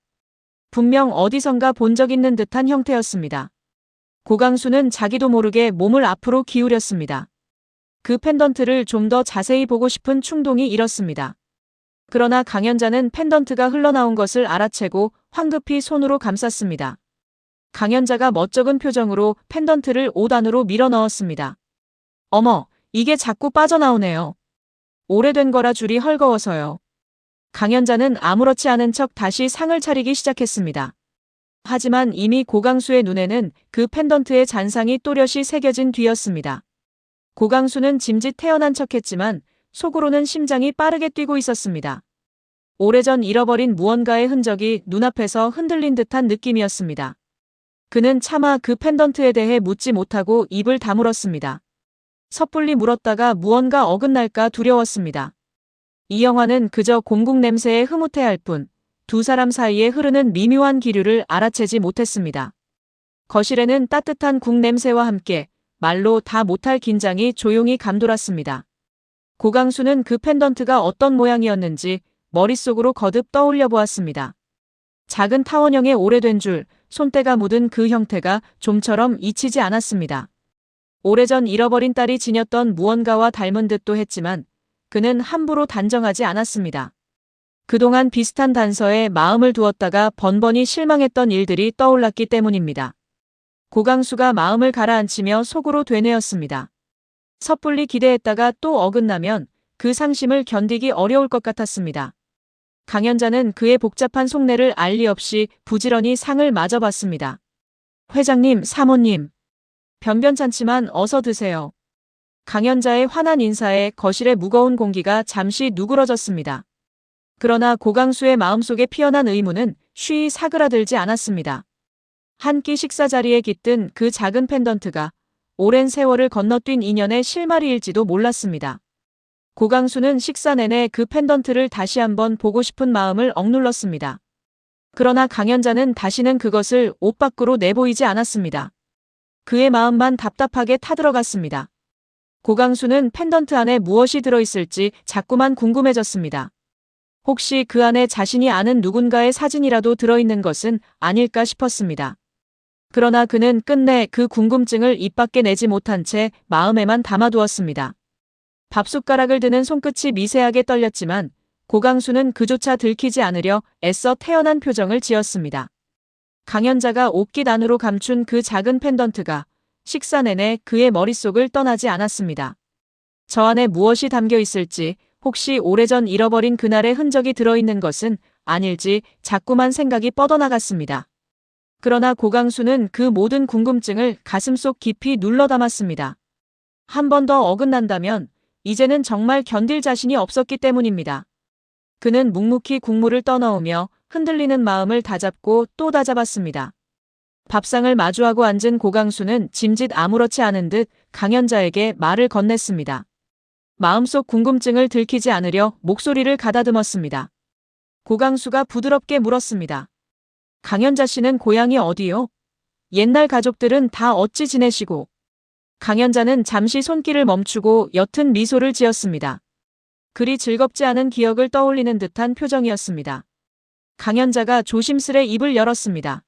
분명 어디선가 본 적 있는 듯한 형태였습니다. 고강수는 자기도 모르게 몸을 앞으로 기울였습니다. 그 펜던트를 좀 더 자세히 보고 싶은 충동이 일었습니다. 그러나 강연자는 펜던트가 흘러나온 것을 알아채고 황급히 손으로 감쌌습니다. 강연자가 멋쩍은 표정으로 펜던트를 옷 안으로 밀어 넣었습니다. 어머, 이게 자꾸 빠져나오네요. 오래된 거라 줄이 헐거워서요. 강연자는 아무렇지 않은 척 다시 상을 차리기 시작했습니다. 하지만 이미 고강수의 눈에는 그 펜던트의 잔상이 또렷이 새겨진 뒤였습니다. 고강수는 짐짓 태어난 척했지만 속으로는 심장이 빠르게 뛰고 있었습니다. 오래전 잃어버린 무언가의 흔적이 눈앞에서 흔들린 듯한 느낌이었습니다. 그는 차마 그 펜던트에 대해 묻지 못하고 입을 다물었습니다. 섣불리 물었다가 무언가 어긋날까 두려웠습니다. 이영화는 그저 곰국 냄새에 흐뭇해할 뿐 두 사람 사이에 흐르는 미묘한 기류를 알아채지 못했습니다. 거실에는 따뜻한 국 냄새와 함께 말로 다 못할 긴장이 조용히 감돌았습니다. 고강수는 그 펜던트가 어떤 모양이었는지 머릿속으로 거듭 떠올려 보았습니다. 작은 타원형의 오래된 줄, 손때가 묻은 그 형태가 좀처럼 잊히지 않았습니다. 오래전 잃어버린 딸이 지녔던 무언가와 닮은 듯도 했지만 그는 함부로 단정하지 않았습니다. 그동안 비슷한 단서에 마음을 두었다가 번번이 실망했던 일들이 떠올랐기 때문입니다. 고강수가 마음을 가라앉히며 속으로 되뇌었습니다. 섣불리 기대했다가 또 어긋나면 그 상심을 견디기 어려울 것 같았습니다. 강연자는 그의 복잡한 속내를 알 리 없이 부지런히 상을 마저 봤습니다. 회장님, 사모님. 변변찮지만 어서 드세요. 강연자의 환한 인사에 거실의 무거운 공기가 잠시 누그러졌습니다. 그러나 고강수의 마음속에 피어난 의문은 쉬이 사그라들지 않았습니다. 한 끼 식사 자리에 깃든 그 작은 펜던트가 오랜 세월을 건너뛴 인연의 실마리일지도 몰랐습니다. 고강수는 식사 내내 그 펜던트를 다시 한번 보고 싶은 마음을 억눌렀습니다. 그러나 강연자는 다시는 그것을 옷 밖으로 내보이지 않았습니다. 그의 마음만 답답하게 타들어갔습니다. 고강수는 펜던트 안에 무엇이 들어있을지 자꾸만 궁금해졌습니다. 혹시 그 안에 자신이 아는 누군가의 사진이라도 들어있는 것은 아닐까 싶었습니다. 그러나 그는 끝내 그 궁금증을 입 밖에 내지 못한 채 마음에만 담아두었습니다. 밥숟가락을 드는 손끝이 미세하게 떨렸지만 고강수는 그조차 들키지 않으려 애써 태연한 표정을 지었습니다. 강연자가 옷깃 안으로 감춘 그 작은 펜던트가 식사 내내 그의 머릿속을 떠나지 않았습니다. 저 안에 무엇이 담겨 있을지, 혹시 오래전 잃어버린 그날의 흔적이 들어있는 것은 아닐지 자꾸만 생각이 뻗어나갔습니다. 그러나 고강수는 그 모든 궁금증을 가슴속 깊이 눌러 담았습니다. 한 번 더 어긋난다면 이제는 정말 견딜 자신이 없었기 때문입니다. 그는 묵묵히 국물을 떠넣으며 흔들리는 마음을 다잡고 또 다잡았습니다. 밥상을 마주하고 앉은 고강수는 짐짓 아무렇지 않은 듯 강연자에게 말을 건넸습니다. 마음속 궁금증을 들키지 않으려 목소리를 가다듬었습니다. 고강수가 부드럽게 물었습니다. 강연자 씨는 고향이 어디요? 옛날 가족들은 다 어찌 지내시고? 강연자는 잠시 손길을 멈추고 옅은 미소를 지었습니다. 그리 즐겁지 않은 기억을 떠올리는 듯한 표정이었습니다. 강연자가 조심스레 입을 열었습니다.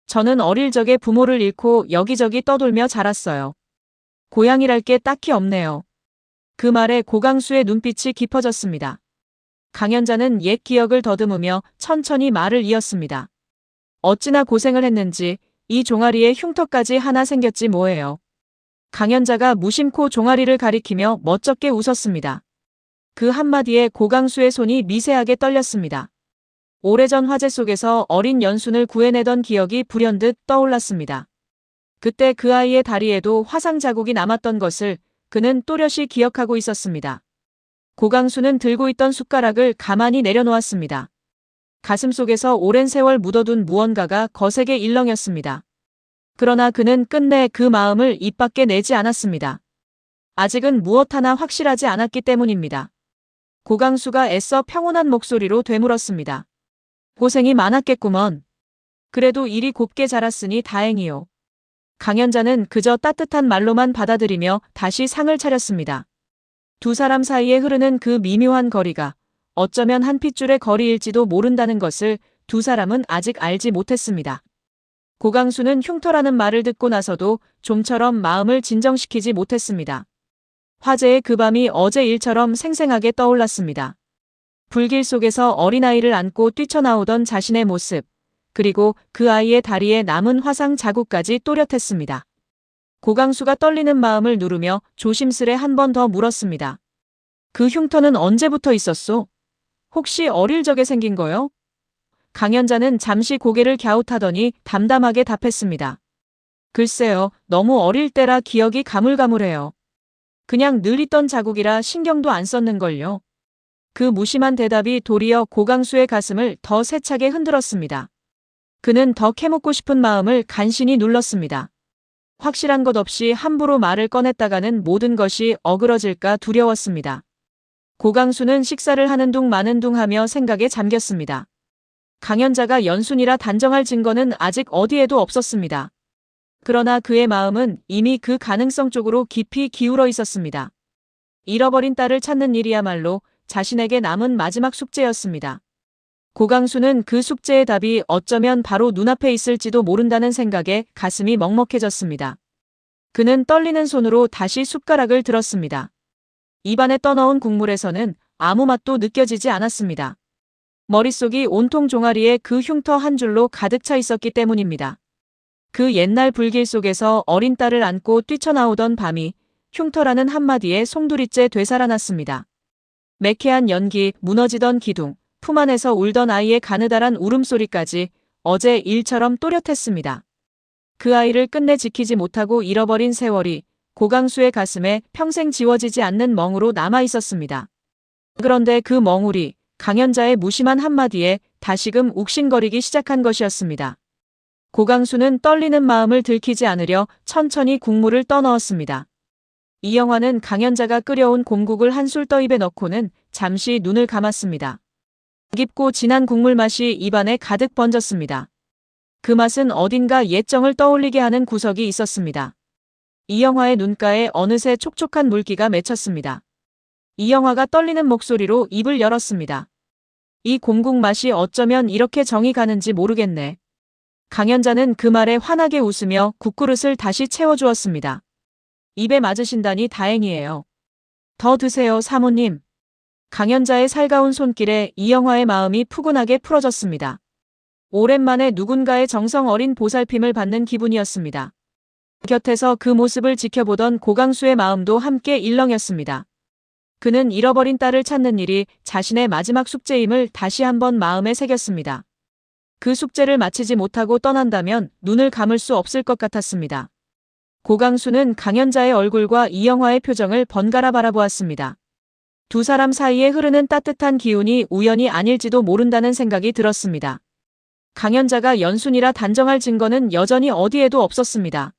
저는 어릴 적에 부모를 잃고 여기저기 떠돌며 자랐어요. 고향이랄 게 딱히 없네요. 그 말에 고강수의 눈빛이 깊어졌습니다. 강연자는 옛 기억을 더듬으며 천천히 말을 이었습니다. 어찌나 고생을 했는지 이 종아리에 흉터까지 하나 생겼지 뭐예요. 강연자가 무심코 종아리를 가리키며 멋쩍게 웃었습니다. 그 한마디에 고강수의 손이 미세하게 떨렸습니다. 오래전 화재 속에서 어린 연순을 구해내던 기억이 불현듯 떠올랐습니다. 그때 그 아이의 다리에도 화상 자국이 남았던 것을 그는 또렷이 기억하고 있었습니다. 고강수는 들고 있던 숟가락을 가만히 내려놓았습니다. 가슴속에서 오랜 세월 묻어둔 무언가가 거세게 일렁였습니다. 그러나 그는 끝내 그 마음을 입 밖에 내지 않았습니다. 아직은 무엇 하나 확실하지 않았기 때문입니다. 고강수가 애써 평온한 목소리로 되물었습니다. 고생이 많았겠구먼. 그래도 일이 곱게 자랐으니 다행이요. 강연자는 그저 따뜻한 말로만 받아들이며 다시 상을 차렸습니다. 두 사람 사이에 흐르는 그 미묘한 거리가 어쩌면 한 핏줄의 거리일지도 모른다는 것을 두 사람은 아직 알지 못했습니다. 고강수는 흉터라는 말을 듣고 나서도 좀처럼 마음을 진정시키지 못했습니다. 화재의 그 밤이 어제 일처럼 생생하게 떠올랐습니다. 불길 속에서 어린아이를 안고 뛰쳐나오던 자신의 모습, 그리고 그 아이의 다리에 남은 화상 자국까지 또렷했습니다. 고강수가 떨리는 마음을 누르며 조심스레 한 번 더 물었습니다. 그 흉터는 언제부터 있었소? 혹시 어릴 적에 생긴 거요? 강연자는 잠시 고개를 갸웃하더니 담담하게 답했습니다. 글쎄요, 너무 어릴 때라 기억이 가물가물해요. 그냥 늘 있던 자국이라 신경도 안 썼는걸요. 그 무심한 대답이 도리어 고강수의 가슴을 더 세차게 흔들었습니다. 그는 더 캐묻고 싶은 마음을 간신히 눌렀습니다. 확실한 것 없이 함부로 말을 꺼냈다가는 모든 것이 어그러질까 두려웠습니다. 고강수는 식사를 하는 둥 마는 둥 하며 생각에 잠겼습니다. 강연자가 연순이라 단정할 증거는 아직 어디에도 없었습니다. 그러나 그의 마음은 이미 그 가능성 쪽으로 깊이 기울어 있었습니다. 잃어버린 딸을 찾는 일이야말로 자신에게 남은 마지막 숙제였습니다. 고강수는 그 숙제의 답이 어쩌면 바로 눈앞에 있을지도 모른다는 생각에 가슴이 먹먹해졌습니다. 그는 떨리는 손으로 다시 숟가락을 들었습니다. 입안에 떠넣은 국물에서는 아무 맛도 느껴지지 않았습니다. 머릿속이 온통 종아리에 그 흉터 한 줄로 가득 차 있었기 때문입니다. 그 옛날 불길 속에서 어린 딸을 안고 뛰쳐나오던 밤이 흉터라는 한마디에 송두리째 되살아났습니다. 매캐한 연기, 무너지던 기둥, 품 안에서 울던 아이의 가느다란 울음소리까지 어제 일처럼 또렷했습니다. 그 아이를 끝내 지키지 못하고 잃어버린 세월이 고강수의 가슴에 평생 지워지지 않는 멍으로 남아 있었습니다. 그런데 그 멍울이 강연자의 무심한 한마디에 다시금 욱신거리기 시작한 것이었습니다. 고강수는 떨리는 마음을 들키지 않으려 천천히 국물을 떠넣었습니다. 이영화는 강연자가 끓여온 곰국을 한술 떠입에 넣고는 잠시 눈을 감았습니다. 깊고 진한 국물 맛이 입안에 가득 번졌습니다. 그 맛은 어딘가 옛정을 떠올리게 하는 구석이 있었습니다. 이영화의 눈가에 어느새 촉촉한 물기가 맺혔습니다. 이영화가 떨리는 목소리로 입을 열었습니다. 이 곰국 맛이 어쩌면 이렇게 정이 가는지 모르겠네. 강연자는 그 말에 환하게 웃으며 국그릇을 다시 채워주었습니다. 입에 맞으신다니 다행이에요. 더 드세요, 사모님. 강연자의 살가운 손길에 이영화의 마음이 푸근하게 풀어졌습니다. 오랜만에 누군가의 정성 어린 보살핌을 받는 기분이었습니다. 곁에서 그 모습을 지켜보던 고강수의 마음도 함께 일렁였습니다. 그는 잃어버린 딸을 찾는 일이 자신의 마지막 숙제임을 다시 한번 마음에 새겼습니다. 그 숙제를 마치지 못하고 떠난다면 눈을 감을 수 없을 것 같았습니다. 고강수는 강연자의 얼굴과 이영화의 표정을 번갈아 바라보았습니다. 두 사람 사이에 흐르는 따뜻한 기운이 우연이 아닐지도 모른다는 생각이 들었습니다. 강연자가 연순이라 단정할 증거는 여전히 어디에도 없었습니다.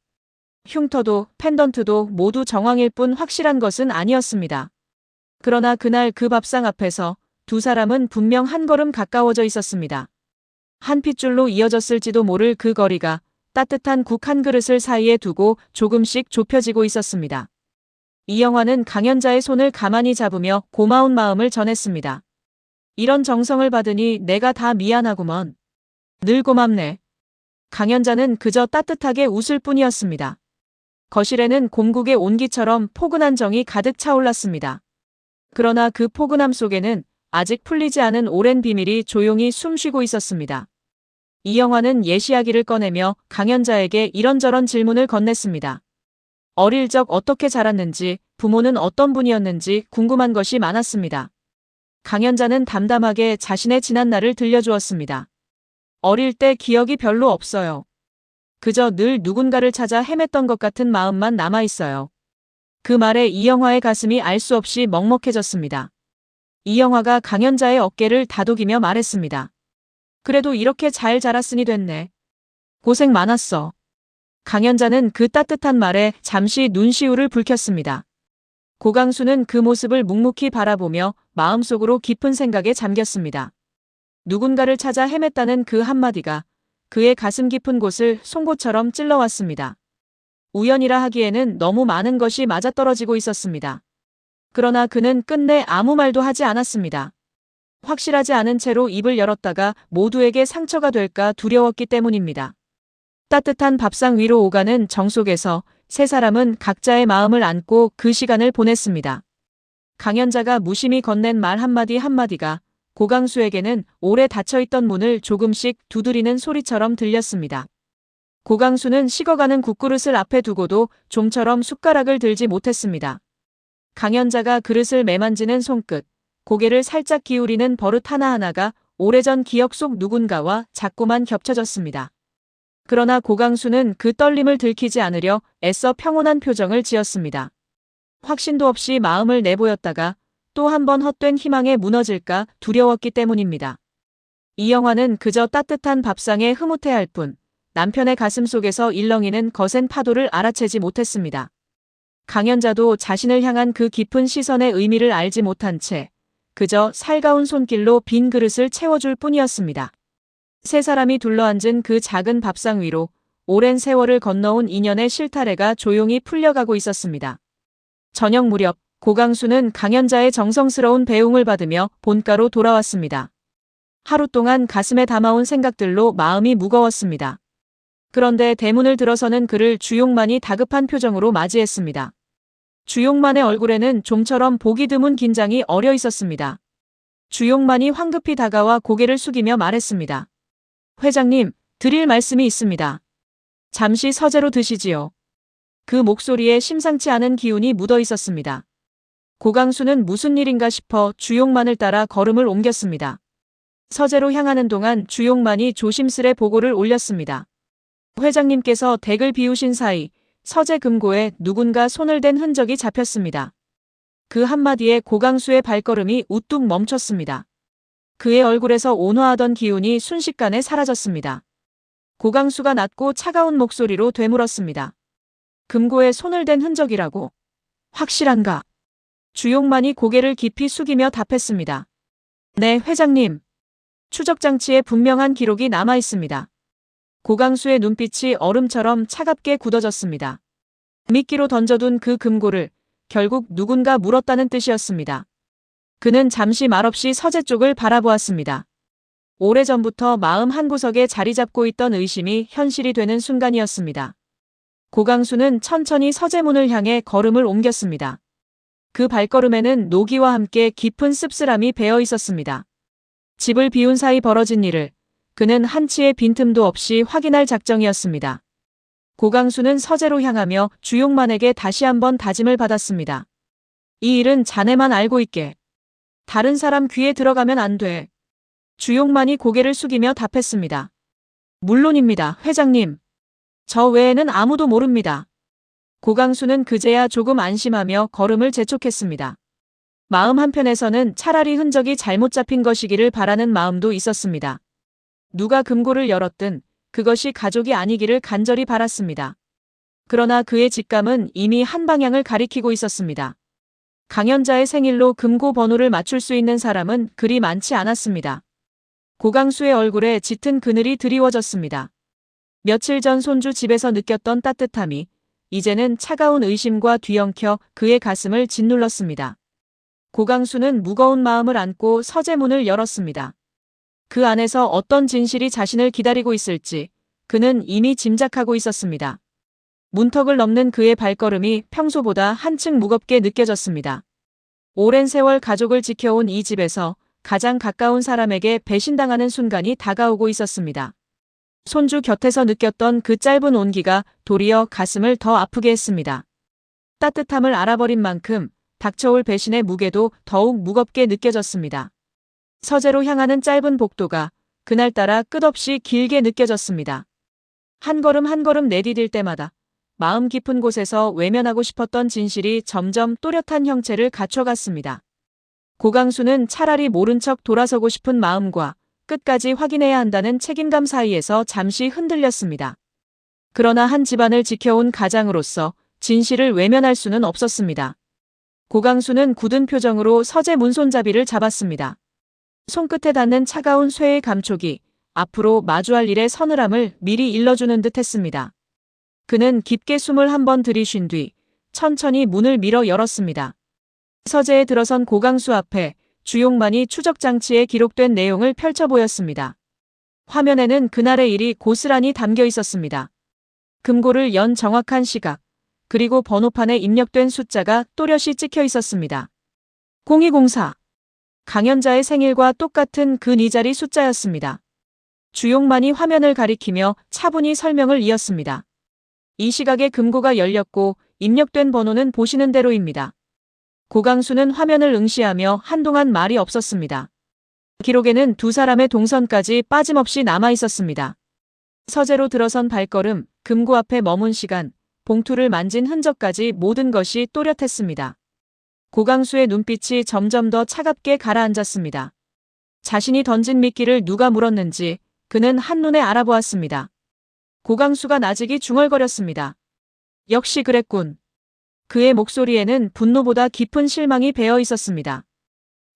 흉터도 펜던트도 모두 정황일 뿐 확실한 것은 아니었습니다. 그러나 그날 그 밥상 앞에서 두 사람은 분명 한 걸음 가까워져 있었습니다. 한 핏줄로 이어졌을지도 모를 그 거리가 따뜻한 국 한 그릇을 사이에 두고 조금씩 좁혀지고 있었습니다. 이영화는 강연자의 손을 가만히 잡으며 고마운 마음을 전했습니다. 이런 정성을 받으니 내가 다 미안하구먼. 늘 고맙네. 강연자는 그저 따뜻하게 웃을 뿐이었습니다. 거실에는 곰국의 온기처럼 포근한 정이 가득 차올랐습니다. 그러나 그 포근함 속에는 아직 풀리지 않은 오랜 비밀이 조용히 숨쉬고 있었습니다. 이영화는 예시이야기를 꺼내며 강연자에게 이런저런 질문을 건넸습니다. 어릴 적 어떻게 자랐는지, 부모는 어떤 분이었는지 궁금한 것이 많았습니다. 강연자는 담담하게 자신의 지난 날을 들려주었습니다. 어릴 때 기억이 별로 없어요. 그저 늘 누군가를 찾아 헤맸던 것 같은 마음만 남아있어요. 그 말에 이영화의 가슴이 알 수 없이 먹먹해졌습니다. 이영화가 강연자의 어깨를 다독이며 말했습니다. 그래도 이렇게 잘 자랐으니 됐네. 고생 많았어. 강연자는 그 따뜻한 말에 잠시 눈시울을 붉혔습니다. 고강수는 그 모습을 묵묵히 바라보며 마음속으로 깊은 생각에 잠겼습니다. 누군가를 찾아 헤맸다는 그 한마디가 그의 가슴 깊은 곳을 송곳처럼 찔러왔습니다. 우연이라 하기에는 너무 많은 것이 맞아떨어지고 있었습니다. 그러나 그는 끝내 아무 말도 하지 않았습니다. 확실하지 않은 채로 입을 열었다가 모두에게 상처가 될까 두려웠기 때문입니다. 따뜻한 밥상 위로 오가는 정 속에서 세 사람은 각자의 마음을 안고 그 시간을 보냈습니다. 강연자가 무심히 건넨 말 한마디 한마디가 고강수에게는 오래 닫혀있던 문을 조금씩 두드리는 소리처럼 들렸습니다. 고강수는 식어가는 국그릇을 앞에 두고도 좀처럼 숟가락을 들지 못했습니다. 강연자가 그릇을 매만지는 손끝, 고개를 살짝 기울이는 버릇 하나하나가 오래전 기억 속 누군가와 자꾸만 겹쳐졌습니다. 그러나 고강수는 그 떨림을 들키지 않으려 애써 평온한 표정을 지었습니다. 확신도 없이 마음을 내보였다가 또 한 번 헛된 희망에 무너질까 두려웠기 때문입니다. 이영화는 그저 따뜻한 밥상에 흐뭇해할 뿐 남편의 가슴 속에서 일렁이는 거센 파도를 알아채지 못했습니다. 강연자도 자신을 향한 그 깊은 시선의 의미를 알지 못한 채 그저 살가운 손길로 빈 그릇을 채워줄 뿐이었습니다. 세 사람이 둘러앉은 그 작은 밥상 위로 오랜 세월을 건너온 인연의 실타래가 조용히 풀려가고 있었습니다. 저녁 무렵 고강수는 강연자의 정성스러운 배웅을 받으며 본가로 돌아왔습니다. 하루 동안 가슴에 담아온 생각들로 마음이 무거웠습니다. 그런데 대문을 들어서는 그를 주용만이 다급한 표정으로 맞이했습니다. 주용만의 얼굴에는 좀처럼 보기 드문 긴장이 어려 있었습니다. 주용만이 황급히 다가와 고개를 숙이며 말했습니다. 회장님, 드릴 말씀이 있습니다. 잠시 서재로 드시지요. 그 목소리에 심상치 않은 기운이 묻어 있었습니다. 고강수는 무슨 일인가 싶어 주용만을 따라 걸음을 옮겼습니다. 서재로 향하는 동안 주용만이 조심스레 보고를 올렸습니다. 회장님께서 댁을 비우신 사이 서재 금고에 누군가 손을 댄 흔적이 잡혔습니다. 그 한마디에 고강수의 발걸음이 우뚝 멈췄습니다. 그의 얼굴에서 온화하던 기운이 순식간에 사라졌습니다. 고강수가 낮고 차가운 목소리로 되물었습니다. 금고에 손을 댄 흔적이라고? 확실한가? 주용만이 고개를 깊이 숙이며 답했습니다. 네, 회장님. 추적장치에 분명한 기록이 남아 있습니다. 고강수의 눈빛이 얼음처럼 차갑게 굳어졌습니다. 미끼로 던져둔 그 금고를 결국 누군가 물었다는 뜻이었습니다. 그는 잠시 말없이 서재 쪽을 바라보았습니다. 오래전부터 마음 한구석에 자리 잡고 있던 의심이 현실이 되는 순간이었습니다. 고강수는 천천히 서재문을 향해 걸음을 옮겼습니다. 그 발걸음에는 노기와 함께 깊은 씁쓸함이 배어 있었습니다. 집을 비운 사이 벌어진 일을 그는 한치의 빈틈도 없이 확인할 작정이었습니다. 고강수는 서재로 향하며 주용만에게 다시 한번 다짐을 받았습니다. 이 일은 자네만 알고 있게. 다른 사람 귀에 들어가면 안 돼. 주용만이 고개를 숙이며 답했습니다. 물론입니다, 회장님. 저 외에는 아무도 모릅니다. 고강수는 그제야 조금 안심하며 걸음을 재촉했습니다. 마음 한편에서는 차라리 흔적이 잘못 잡힌 것이기를 바라는 마음도 있었습니다. 누가 금고를 열었든 그것이 가족이 아니기를 간절히 바랐습니다. 그러나 그의 직감은 이미 한 방향을 가리키고 있었습니다. 강연자의 생일로 금고 번호를 맞출 수 있는 사람은 그리 많지 않았습니다. 고강수의 얼굴에 짙은 그늘이 드리워졌습니다. 며칠 전 손주 집에서 느꼈던 따뜻함이 이제는 차가운 의심과 뒤엉켜 그의 가슴을 짓눌렀습니다. 고강수는 무거운 마음을 안고 서재문을 열었습니다. 그 안에서 어떤 진실이 자신을 기다리고 있을지 그는 이미 짐작하고 있었습니다. 문턱을 넘는 그의 발걸음이 평소보다 한층 무겁게 느껴졌습니다. 오랜 세월 가족을 지켜온 이 집에서 가장 가까운 사람에게 배신당하는 순간이 다가오고 있었습니다. 손주 곁에서 느꼈던 그 짧은 온기가 도리어 가슴을 더 아프게 했습니다. 따뜻함을 알아버린 만큼 닥쳐올 배신의 무게도 더욱 무겁게 느껴졌습니다. 서재로 향하는 짧은 복도가 그날따라 끝없이 길게 느껴졌습니다. 한 걸음 한 걸음 내디딜 때마다 마음 깊은 곳에서 외면하고 싶었던 진실이 점점 또렷한 형체를 갖춰갔습니다. 고강수는 차라리 모른 척 돌아서고 싶은 마음과 끝까지 확인해야 한다는 책임감 사이에서 잠시 흔들렸습니다. 그러나 한 집안을 지켜온 가장으로서 진실을 외면할 수는 없었습니다. 고강수는 굳은 표정으로 서재 문손잡이를 잡았습니다. 손끝에 닿는 차가운 쇠의 감촉이 앞으로 마주할 일의 서늘함을 미리 일러주는 듯 했습니다. 그는 깊게 숨을 한번 들이쉰 뒤 천천히 문을 밀어 열었습니다. 서재에 들어선 고강수 앞에 주용만이 추적장치에 기록된 내용을 펼쳐 보였습니다. 화면에는 그날의 일이 고스란히 담겨 있었습니다. 금고를 연 정확한 시각, 그리고 번호판에 입력된 숫자가 또렷이 찍혀 있었습니다. 0204. 강연자의 생일과 똑같은 그 네 자리 숫자였습니다. 주용만이 화면을 가리키며 차분히 설명을 이었습니다. 이 시각에 금고가 열렸고 입력된 번호는 보시는 대로입니다. 고강수는 화면을 응시하며 한동안 말이 없었습니다. 기록에는 두 사람의 동선까지 빠짐없이 남아 있었습니다. 서재로 들어선 발걸음, 금고 앞에 머문 시간, 봉투를 만진 흔적까지 모든 것이 또렷했습니다. 고강수의 눈빛이 점점 더 차갑게 가라앉았습니다. 자신이 던진 미끼를 누가 물었는지 그는 한눈에 알아보았습니다. 고강수가 나직이 중얼거렸습니다. 역시 그랬군. 그의 목소리에는 분노보다 깊은 실망이 배어 있었습니다.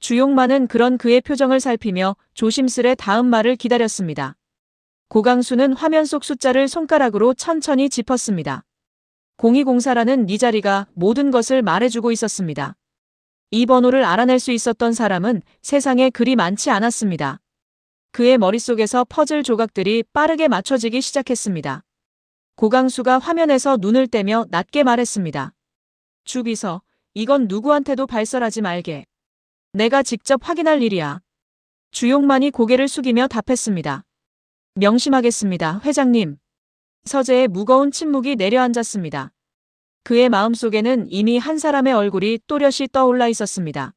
주용만은 그런 그의 표정을 살피며 조심스레 다음 말을 기다렸습니다. 고강수는 화면 속 숫자를 손가락으로 천천히 짚었습니다. 0204라는 네 자리가 모든 것을 말해주고 있었습니다. 이 번호를 알아낼 수 있었던 사람은 세상에 그리 많지 않았습니다. 그의 머릿속에서 퍼즐 조각들이 빠르게 맞춰지기 시작했습니다. 고강수가 화면에서 눈을 떼며 낮게 말했습니다. 주비서, 이건 누구한테도 발설하지 말게. 내가 직접 확인할 일이야. 주용만이 고개를 숙이며 답했습니다. 명심하겠습니다, 회장님. 서재에 무거운 침묵이 내려앉았습니다. 그의 마음속에는 이미 한 사람의 얼굴이 또렷이 떠올라 있었습니다.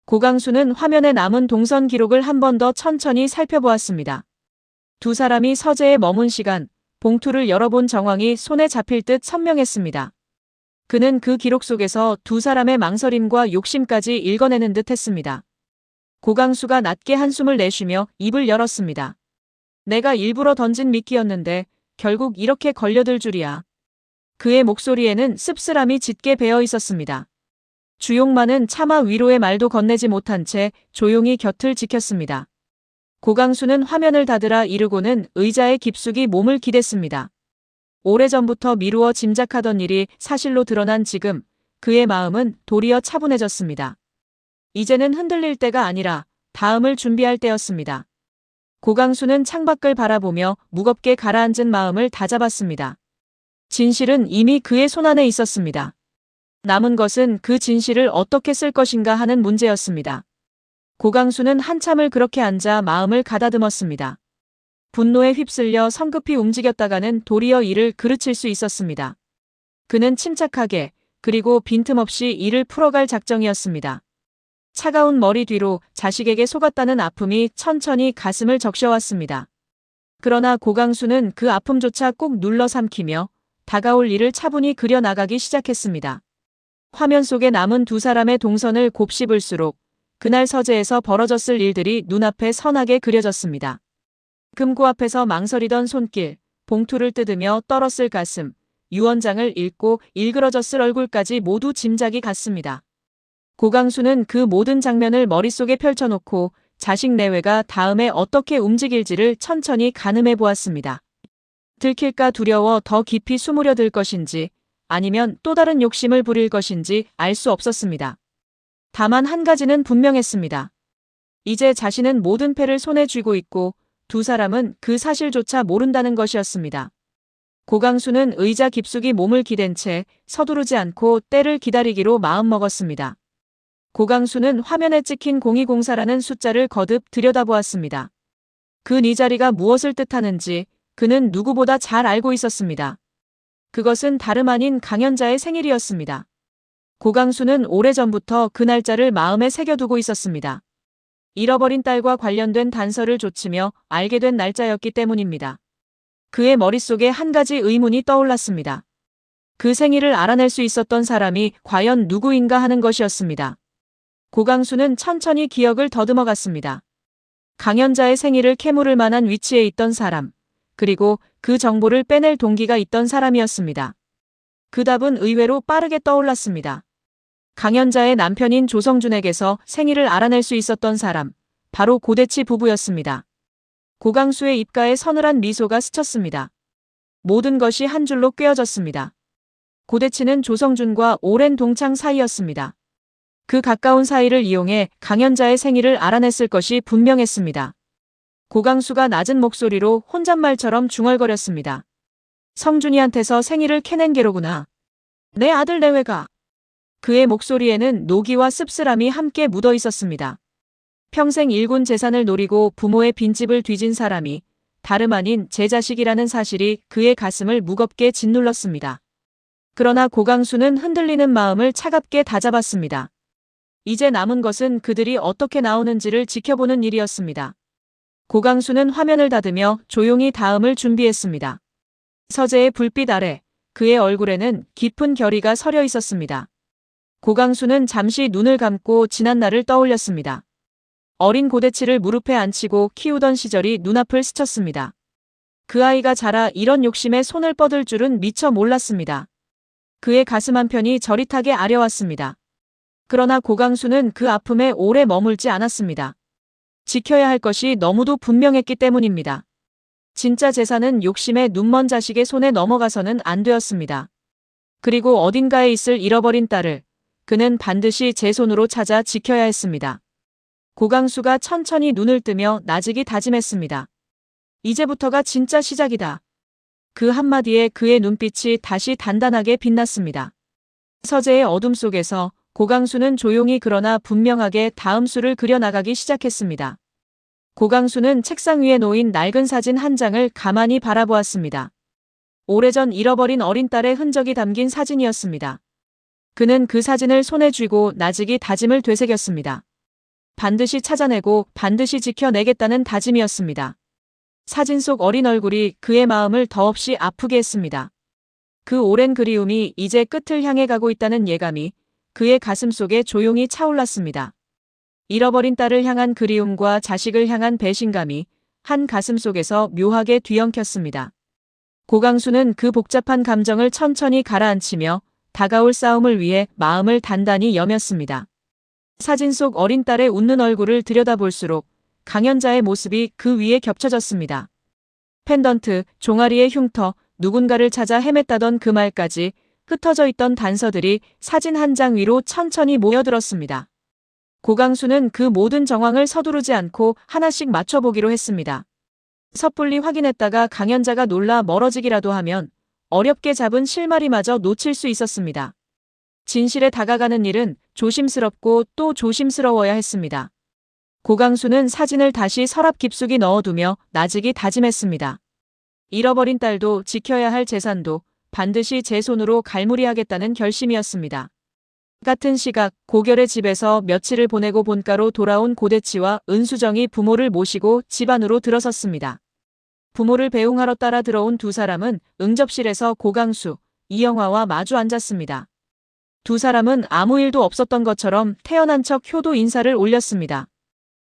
고강수는 화면에 남은 동선 기록을 한 번 더 천천히 살펴보았습니다. 두 사람이 서재에 머문 시간, 봉투를 열어본 정황이 손에 잡힐 듯 선명했습니다. 그는 그 기록 속에서 두 사람의 망설임과 욕심까지 읽어내는 듯 했습니다. 고강수가 낮게 한숨을 내쉬며 입을 열었습니다. 내가 일부러 던진 미끼였는데 결국 이렇게 걸려들 줄이야. 그의 목소리에는 씁쓸함이 짙게 배어 있었습니다. 주용만은 차마 위로의 말도 건네지 못한 채 조용히 곁을 지켰습니다. 고강수는 화면을 닫으라 이르고는 의자에 깊숙이 몸을 기댔습니다. 오래전부터 미루어 짐작하던 일이 사실로 드러난 지금 그의 마음은 도리어 차분해졌습니다. 이제는 흔들릴 때가 아니라 다음을 준비할 때였습니다. 고강수는 창밖을 바라보며 무겁게 가라앉은 마음을 다잡았습니다. 진실은 이미 그의 손안에 있었습니다. 남은 것은 그 진실을 어떻게 쓸 것인가 하는 문제였습니다. 고강수는 한참을 그렇게 앉아 마음을 가다듬었습니다. 분노에 휩쓸려 성급히 움직였다가는 도리어 이를 그르칠 수 있었습니다. 그는 침착하게 그리고 빈틈없이 이를 풀어갈 작정이었습니다. 차가운 머리 뒤로 자식에게 속았다는 아픔이 천천히 가슴을 적셔왔습니다. 그러나 고강수는 그 아픔조차 꾹 눌러 삼키며 다가올 일을 차분히 그려나가기 시작했습니다. 화면 속에 남은 두 사람의 동선을 곱씹을수록 그날 서재에서 벌어졌을 일들이 눈앞에 선하게 그려졌습니다. 금고 앞에서 망설이던 손길, 봉투를 뜯으며 떨었을 가슴, 유언장을 읽고 일그러졌을 얼굴까지 모두 짐작이 갔습니다. 고강수는 그 모든 장면을 머릿속에 펼쳐놓고 자식 내외가 다음에 어떻게 움직일지를 천천히 가늠해 보았습니다. 들킬까 두려워 더 깊이 숨으려 들 것인지 아니면 또 다른 욕심을 부릴 것인지 알 수 없었습니다. 다만 한 가지는 분명했습니다. 이제 자신은 모든 패를 손에 쥐고 있고 두 사람은 그 사실조차 모른다는 것이었습니다. 고강수는 의자 깊숙이 몸을 기댄 채 서두르지 않고 때를 기다리기로 마음먹었습니다. 고강수는 화면에 찍힌 0204라는 숫자를 거듭 들여다보았습니다. 그 네 자리가 무엇을 뜻하는지 그는 누구보다 잘 알고 있었습니다. 그것은 다름 아닌 강연자의 생일이었습니다. 고강수는 오래전부터 그 날짜를 마음에 새겨두고 있었습니다. 잃어버린 딸과 관련된 단서를 좇으며 알게 된 날짜였기 때문입니다. 그의 머릿속에 한 가지 의문이 떠올랐습니다. 그 생일을 알아낼 수 있었던 사람이 과연 누구인가 하는 것이었습니다. 고강수는 천천히 기억을 더듬어 갔습니다. 강연자의 생일을 캐물을 만한 위치에 있던 사람, 그리고 그 정보를 빼낼 동기가 있던 사람이었습니다. 그 답은 의외로 빠르게 떠올랐습니다. 강연자의 남편인 조성준에게서 생일을 알아낼 수 있었던 사람, 바로 고대치 부부였습니다. 고강수의 입가에 서늘한 미소가 스쳤습니다. 모든 것이 한 줄로 꿰어졌습니다. 고대치는 조성준과 오랜 동창 사이였습니다. 그 가까운 사이를 이용해 강연자의 생일을 알아냈을 것이 분명했습니다. 고강수가 낮은 목소리로 혼잣말처럼 중얼거렸습니다. 성준이한테서 생일을 캐낸 게로구나. 내 아들 내외가. 그의 목소리에는 노기와 씁쓸함이 함께 묻어 있었습니다. 평생 일군 재산을 노리고 부모의 빈집을 뒤진 사람이 다름 아닌 제 자식이라는 사실이 그의 가슴을 무겁게 짓눌렀습니다. 그러나 고강수는 흔들리는 마음을 차갑게 다잡았습니다. 이제 남은 것은 그들이 어떻게 나오는지를 지켜보는 일이었습니다. 고강수는 화면을 닫으며 조용히 다음을 준비했습니다. 서재의 불빛 아래 그의 얼굴에는 깊은 결의가 서려 있었습니다. 고강수는 잠시 눈을 감고 지난 날을 떠올렸습니다. 어린 고대치를 무릎에 앉히고 키우던 시절이 눈앞을 스쳤습니다. 그 아이가 자라 이런 욕심에 손을 뻗을 줄은 미처 몰랐습니다. 그의 가슴 한편이 저릿하게 아려왔습니다. 그러나 고강수는 그 아픔에 오래 머물지 않았습니다. 지켜야 할 것이 너무도 분명했기 때문입니다. 진짜 재산은 욕심에 눈먼 자식의 손에 넘어가서는 안 되었습니다. 그리고 어딘가에 있을 잃어버린 딸을, 그는 반드시 제 손으로 찾아 지켜야 했습니다. 고강수가 천천히 눈을 뜨며 나직이 다짐했습니다. 이제부터가 진짜 시작이다. 그 한마디에 그의 눈빛이 다시 단단하게 빛났습니다. 서재의 어둠 속에서 고강수는 조용히 그러나 분명하게 다음 수를 그려나가기 시작했습니다. 고강수는 책상 위에 놓인 낡은 사진 한 장을 가만히 바라보았습니다. 오래전 잃어버린 어린 딸의 흔적이 담긴 사진이었습니다. 그는 그 사진을 손에 쥐고 나직이 다짐을 되새겼습니다. 반드시 찾아내고 반드시 지켜내겠다는 다짐이었습니다. 사진 속 어린 얼굴이 그의 마음을 더없이 아프게 했습니다. 그 오랜 그리움이 이제 끝을 향해 가고 있다는 예감이 그의 가슴 속에 조용히 차올랐습니다. 잃어버린 딸을 향한 그리움과 자식을 향한 배신감이 한 가슴 속에서 묘하게 뒤엉켰습니다. 고강수는 그 복잡한 감정을 천천히 가라앉히며 다가올 싸움을 위해 마음을 단단히 여몄습니다. 사진 속 어린 딸의 웃는 얼굴을 들여다볼수록 강연자의 모습이 그 위에 겹쳐졌습니다. 펜던트, 종아리의 흉터, 누군가를 찾아 헤맸다던 그 말까지 흩어져 있던 단서들이 사진 한 장 위로 천천히 모여들었습니다. 고강수는 그 모든 정황을 서두르지 않고 하나씩 맞춰보기로 했습니다. 섣불리 확인했다가 강연자가 놀라 멀어지기라도 하면 어렵게 잡은 실마리마저 놓칠 수 있었습니다. 진실에 다가가는 일은 조심스럽고 또 조심스러워야 했습니다. 고강수는 사진을 다시 서랍 깊숙이 넣어두며 나직이 다짐했습니다. 잃어버린 딸도 지켜야 할 재산도 반드시 제 손으로 갈무리하겠다는 결심이었습니다. 같은 시각 고결의 집에서 며칠을 보내고 본가로 돌아온 고대치와 은수정이 부모를 모시고 집 안으로 들어섰습니다. 부모를 배웅하러 따라 들어온 두 사람은 응접실에서 고강수, 이영화와 마주 앉았습니다. 두 사람은 아무 일도 없었던 것처럼 태연한 척 효도 인사를 올렸습니다.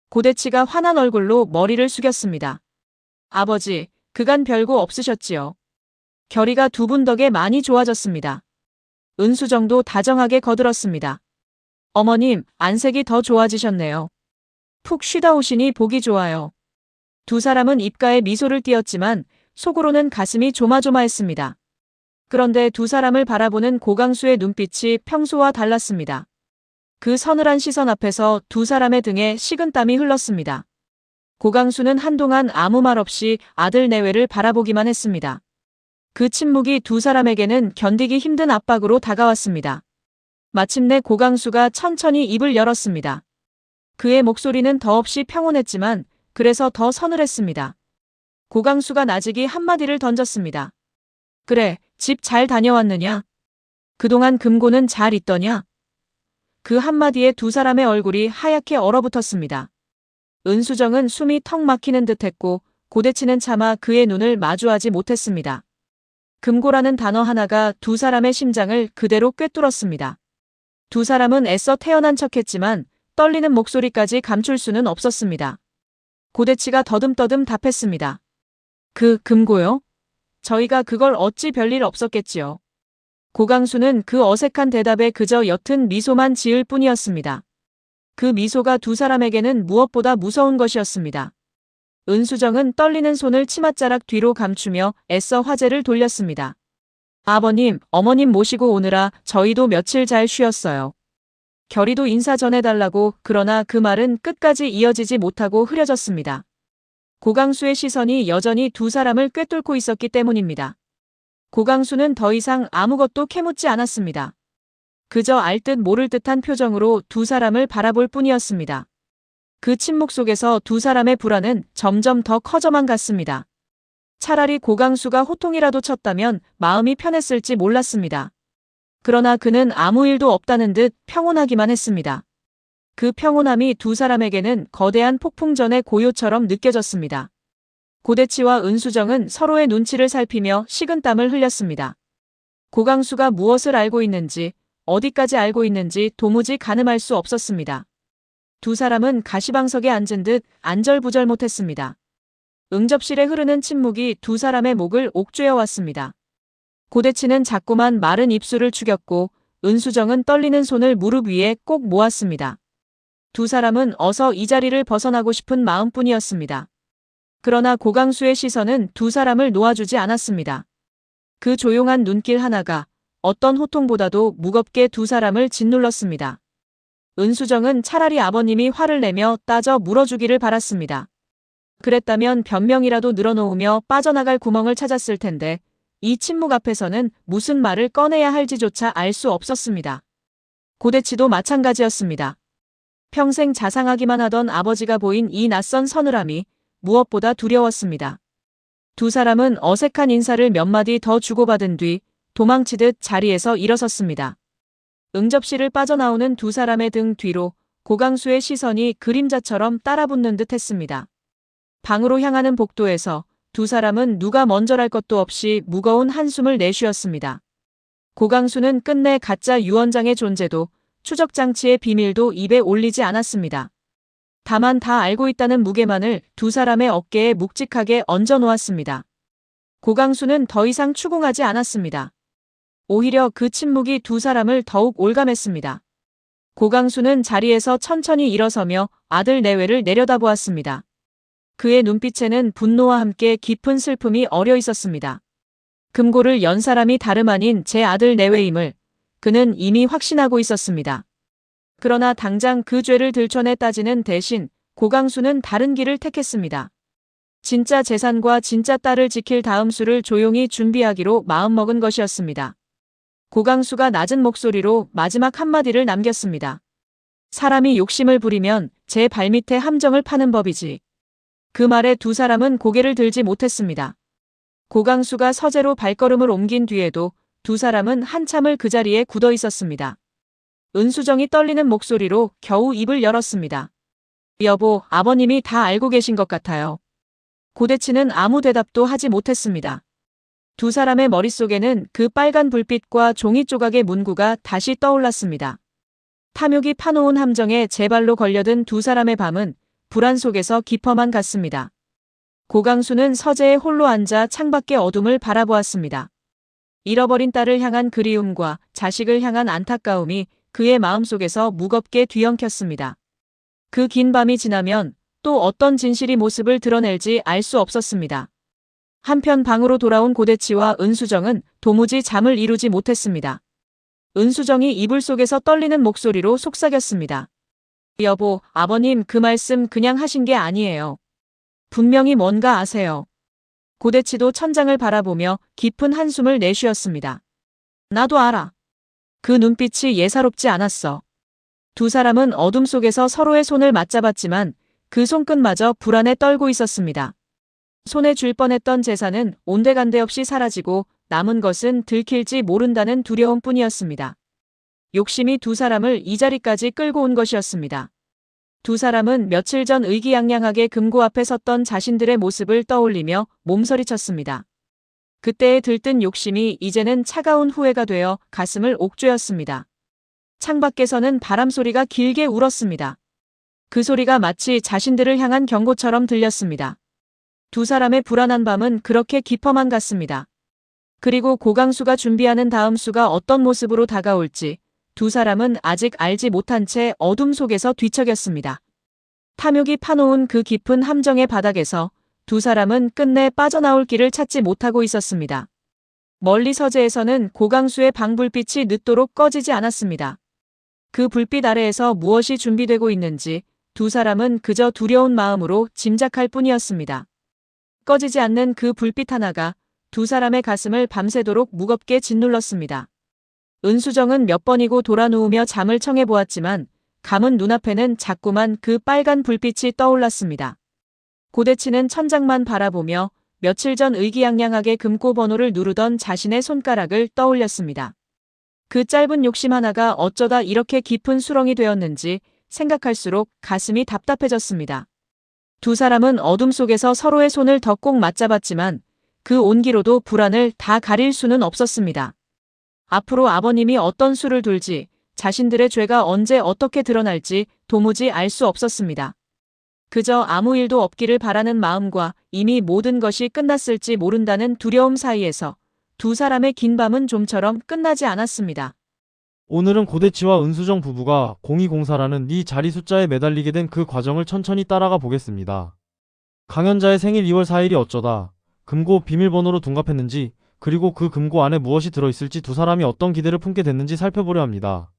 고대치가 환한 얼굴로 머리를 숙였습니다. 아버지, 그간 별거 없으셨지요. 결이가 두 분 덕에 많이 좋아졌습니다. 은수정도 다정하게 거들었습니다. 어머님, 안색이 더 좋아지셨네요. 푹 쉬다 오시니 보기 좋아요. 두 사람은 입가에 미소를 띄었지만 속으로는 가슴이 조마조마했습니다. 그런데 두 사람을 바라보는 고강수의 눈빛이 평소와 달랐습니다. 그 서늘한 시선 앞에서 두 사람의 등에 식은땀이 흘렀습니다. 고강수는 한동안 아무 말 없이 아들 내외를 바라보기만 했습니다. 그 침묵이 두 사람에게는 견디기 힘든 압박으로 다가왔습니다. 마침내 고강수가 천천히 입을 열었습니다. 그의 목소리는 더없이 평온했지만 그래서 더 서늘했습니다. 고강수가 나직이 한마디를 던졌습니다. 그래, 집 잘 다녀왔느냐? 그동안 금고는 잘 있더냐? 그 한마디에 두 사람의 얼굴이 하얗게 얼어붙었습니다. 은수정은 숨이 턱 막히는 듯했고 고대치는 차마 그의 눈을 마주하지 못했습니다. 금고라는 단어 하나가 두 사람의 심장을 그대로 꿰뚫었습니다. 두 사람은 애써 태연한 척했지만 떨리는 목소리까지 감출 수는 없었습니다. 고대치가 더듬더듬 답했습니다. 그 금고요? 저희가 그걸 어찌 별일 없었겠지요. 고강수는 그 어색한 대답에 그저 옅은 미소만 지을 뿐이었습니다. 그 미소가 두 사람에게는 무엇보다 무서운 것이었습니다. 은수정은 떨리는 손을 치맛자락 뒤로 감추며 애써 화제를 돌렸습니다. 아버님, 어머님 모시고 오느라 저희도 며칠 잘 쉬었어요. 결이도 인사 전해달라고. 그러나 그 말은 끝까지 이어지지 못하고 흐려졌습니다. 고강수의 시선이 여전히 두 사람을 꿰뚫고 있었기 때문입니다. 고강수는 더 이상 아무것도 캐묻지 않았습니다. 그저 알 듯 모를 듯한 표정으로 두 사람을 바라볼 뿐이었습니다. 그 침묵 속에서 두 사람의 불안은 점점 더 커져만 갔습니다. 차라리 고강수가 호통이라도 쳤다면 마음이 편했을지 몰랐습니다. 그러나 그는 아무 일도 없다는 듯 평온하기만 했습니다. 그 평온함이 두 사람에게는 거대한 폭풍전의 고요처럼 느껴졌습니다. 고대치와 은수정은 서로의 눈치를 살피며 식은땀을 흘렸습니다. 고강수가 무엇을 알고 있는지, 어디까지 알고 있는지 도무지 가늠할 수 없었습니다. 두 사람은 가시방석에 앉은 듯 안절부절 못했습니다. 응접실에 흐르는 침묵이 두 사람의 목을 옥죄어 왔습니다. 고대치는 자꾸만 마른 입술을 축였고 은수정은 떨리는 손을 무릎 위에 꼭 모았습니다. 두 사람은 어서 이 자리를 벗어나고 싶은 마음뿐이었습니다. 그러나 고강수의 시선은 두 사람을 놓아주지 않았습니다. 그 조용한 눈길 하나가 어떤 호통보다도 무겁게 두 사람을 짓눌렀습니다. 은수정은 차라리 아버님이 화를 내며 따져 물어주기를 바랐습니다. 그랬다면 변명이라도 늘어놓으며 빠져나갈 구멍을 찾았을 텐데 이 침묵 앞에서는 무슨 말을 꺼내야 할지조차 알 수 없었습니다. 고대치도 마찬가지였습니다. 평생 자상하기만 하던 아버지가 보인 이 낯선 서늘함이 무엇보다 두려웠습니다. 두 사람은 어색한 인사를 몇 마디 더 주고받은 뒤 도망치듯 자리에서 일어섰습니다. 응접실을 빠져나오는 두 사람의 등 뒤로 고강수의 시선이 그림자처럼 따라붙는 듯 했습니다. 방으로 향하는 복도에서 두 사람은 누가 먼저랄 것도 없이 무거운 한숨을 내쉬었습니다. 고강수는 끝내 가짜 유언장의 존재도 추적장치의 비밀도 입에 올리지 않았습니다. 다만 다 알고 있다는 무게만을 두 사람의 어깨에 묵직하게 얹어놓았습니다. 고강수는 더 이상 추궁하지 않았습니다. 오히려 그 침묵이 두 사람을 더욱 올감했습니다. 고강수는 자리에서 천천히 일어서며 아들 내외를 내려다보았습니다. 그의 눈빛에는 분노와 함께 깊은 슬픔이 어려 있었습니다. 금고를 연 사람이 다름 아닌 제 아들 내외임을 그는 이미 확신하고 있었습니다. 그러나 당장 그 죄를 들춰내 따지는 대신 고강수는 다른 길을 택했습니다. 진짜 재산과 진짜 딸을 지킬 다음 수를 조용히 준비하기로 마음먹은 것이었습니다. 고강수가 낮은 목소리로 마지막 한마디를 남겼습니다. 사람이 욕심을 부리면 제 발밑에 함정을 파는 법이지. 그 말에 두 사람은 고개를 들지 못했습니다. 고강수가 서재로 발걸음을 옮긴 뒤에도 두 사람은 한참을 그 자리에 굳어 있었습니다. 은수정이 떨리는 목소리로 겨우 입을 열었습니다. 여보, 아버님이 다 알고 계신 것 같아요. 고대치는 아무 대답도 하지 못했습니다. 두 사람의 머릿속에는 그 빨간 불빛과 종이 조각의 문구가 다시 떠올랐습니다. 탐욕이 파놓은 함정에 제 발로 걸려든 두 사람의 밤은 불안 속에서 깊어만 갔습니다. 고강수는 서재에 홀로 앉아 창밖의 어둠을 바라보았습니다. 잃어버린 딸을 향한 그리움과 자식을 향한 안타까움이 그의 마음속에서 무겁게 뒤엉켰습니다. 그 긴 밤이 지나면 또 어떤 진실이 모습을 드러낼지 알 수 없었습니다. 한편 방으로 돌아온 고대치와 은수정은 도무지 잠을 이루지 못했습니다. 은수정이 이불 속에서 떨리는 목소리로 속삭였습니다. 여보, 아버님 그 말씀 그냥 하신 게 아니에요. 분명히 뭔가 아세요. 고대치도 천장을 바라보며 깊은 한숨을 내쉬었습니다. 나도 알아. 그 눈빛이 예사롭지 않았어. 두 사람은 어둠 속에서 서로의 손을 맞잡았지만 그 손끝마저 불안에 떨고 있었습니다. 손에 쥘 뻔했던 재산은 온데간데 없이 사라지고 남은 것은 들킬지 모른다는 두려움뿐이었습니다. 욕심이 두 사람을 이 자리까지 끌고 온 것이었습니다. 두 사람은 며칠 전 의기양양하게 금고 앞에 섰던 자신들의 모습을 떠올리며 몸서리쳤습니다. 그때의 들뜬 욕심이 이제는 차가운 후회가 되어 가슴을 옥죄었습니다. 창밖에서는 바람소리가 길게 울었습니다. 그 소리가 마치 자신들을 향한 경고처럼 들렸습니다. 두 사람의 불안한 밤은 그렇게 깊어만 갔습니다. 그리고 고강수가 준비하는 다음 수가 어떤 모습으로 다가올지 두 사람은 아직 알지 못한 채 어둠 속에서 뒤척였습니다. 탐욕이 파놓은 그 깊은 함정의 바닥에서 두 사람은 끝내 빠져나올 길을 찾지 못하고 있었습니다. 멀리 서재에서는 고강수의 방불빛이 늦도록 꺼지지 않았습니다. 그 불빛 아래에서 무엇이 준비되고 있는지 두 사람은 그저 두려운 마음으로 짐작할 뿐이었습니다. 꺼지지 않는 그 불빛 하나가 두 사람의 가슴을 밤새도록 무겁게 짓눌렀습니다. 은수정은 몇 번이고 돌아 누우며 잠을 청해보았지만 감은 눈앞에는 자꾸만 그 빨간 불빛이 떠올랐습니다. 고대치는 천장만 바라보며 며칠 전 의기양양하게 금고 번호를 누르던 자신의 손가락을 떠올렸습니다. 그 짧은 욕심 하나가 어쩌다 이렇게 깊은 수렁이 되었는지 생각할수록 가슴이 답답해졌습니다. 두 사람은 어둠 속에서 서로의 손을 더 꼭 맞잡았지만 그 온기로도 불안을 다 가릴 수는 없었습니다. 앞으로 아버님이 어떤 수를 둘지 자신들의 죄가 언제 어떻게 드러날지 도무지 알 수 없었습니다. 그저 아무 일도 없기를 바라는 마음과 이미 모든 것이 끝났을지 모른다는 두려움 사이에서 두 사람의 긴 밤은 좀처럼 끝나지 않았습니다. 오늘은 고대치와 은수정 부부가 0204라는 이 자리 숫자에 매달리게 된 그 과정을 천천히 따라가 보겠습니다. 강연자의 생일 2월 4일이 어쩌다 금고 비밀번호로 둔갑했는지 그리고 그 금고 안에 무엇이 들어있을지 두 사람이 어떤 기대를 품게 됐는지 살펴보려 합니다.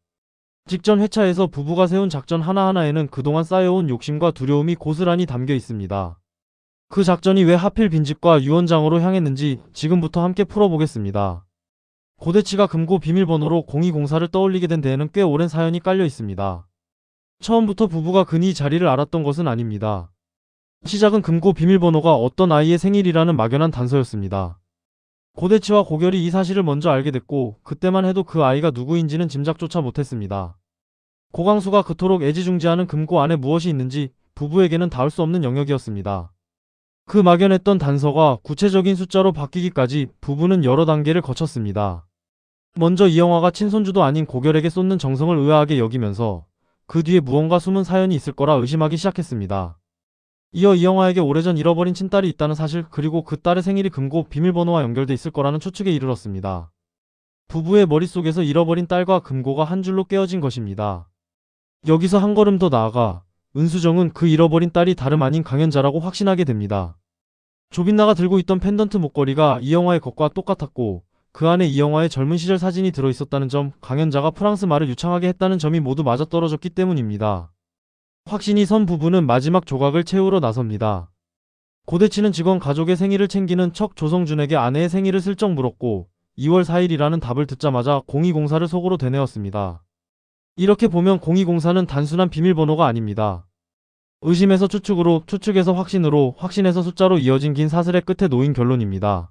직전 회차에서 부부가 세운 작전 하나하나에는 그동안 쌓여온 욕심과 두려움이 고스란히 담겨 있습니다. 그 작전이 왜 하필 빈집과 유언장으로 향했는지 지금부터 함께 풀어보겠습니다. 고대치가 금고 비밀번호로 0204를 떠올리게 된 데에는 꽤 오랜 사연이 깔려 있습니다. 처음부터 부부가 근이 자리를 알았던 것은 아닙니다. 시작은 금고 비밀번호가 어떤 아이의 생일이라는 막연한 단서였습니다. 고대치와 고결이 이 사실을 먼저 알게 됐고 그때만 해도 그 아이가 누구인지는 짐작조차 못했습니다. 고강수가 그토록 애지중지하는 금고 안에 무엇이 있는지 부부에게는 닿을 수 없는 영역이었습니다. 그 막연했던 단서가 구체적인 숫자로 바뀌기까지 부부는 여러 단계를 거쳤습니다. 먼저 이영화가 친손주도 아닌 고결에게 쏟는 정성을 의아하게 여기면서 그 뒤에 무언가 숨은 사연이 있을 거라 의심하기 시작했습니다. 이어 이영화에게 오래전 잃어버린 친딸이 있다는 사실 그리고 그 딸의 생일이 금고 비밀번호와 연결돼 있을 거라는 추측에 이르렀습니다. 부부의 머릿속에서 잃어버린 딸과 금고가 한 줄로 깨어진 것입니다. 여기서 한 걸음 더 나아가 은수정은 그 잃어버린 딸이 다름 아닌 강연자라고 확신하게 됩니다. 조빈나가 들고 있던 펜던트 목걸이가 이영화의 것과 똑같았고 그 안에 이영화의 젊은 시절 사진이 들어있었다는 점, 강연자가 프랑스 말을 유창하게 했다는 점이 모두 맞아떨어졌기 때문입니다. 확신이 선 부부는 마지막 조각을 채우러 나섭니다. 고대치는 직원 가족의 생일을 챙기는 척 조성준에게 아내의 생일을 슬쩍 물었고 2월 4일이라는 답을 듣자마자 0204를 속으로 되뇌었습니다. 이렇게 보면 0204는 단순한 비밀번호가 아닙니다. 의심에서 추측으로, 추측에서 확신으로, 확신에서 숫자로 이어진 긴 사슬의 끝에 놓인 결론입니다.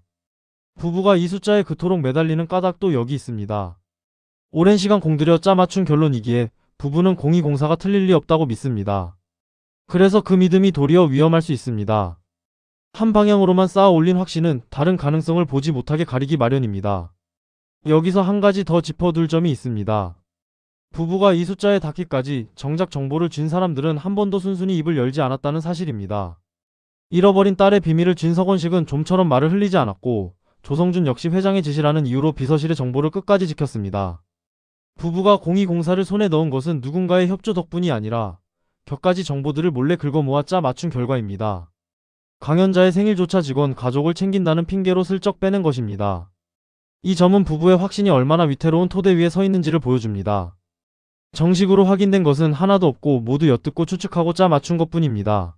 부부가 이 숫자에 그토록 매달리는 까닭도 여기 있습니다. 오랜 시간 공들여 짜맞춘 결론이기에 부부는 0204가 틀릴 리 없다고 믿습니다. 그래서 그 믿음이 도리어 위험할 수 있습니다. 한 방향으로만 쌓아 올린 확신은 다른 가능성을 보지 못하게 가리기 마련입니다. 여기서 한 가지 더 짚어둘 점이 있습니다. 부부가 이 숫자에 닿기까지 정작 정보를 쥔 사람들은 한 번도 순순히 입을 열지 않았다는 사실입니다. 잃어버린 딸의 비밀을 쥔 서건식은 좀처럼 말을 흘리지 않았고 조성준 역시 회장의 지시라는 이유로 비서실의 정보를 끝까지 지켰습니다. 부부가 0204를 손에 넣은 것은 누군가의 협조 덕분이 아니라 격가지 정보들을 몰래 긁어모아 짜 맞춘 결과입니다. 강연자의 생일조차 직원 가족을 챙긴다는 핑계로 슬쩍 빼낸 것입니다. 이 점은 부부의 확신이 얼마나 위태로운 토대 위에 서 있는지를 보여줍니다. 정식으로 확인된 것은 하나도 없고 모두 엿듣고 추측하고 짜 맞춘 것뿐입니다.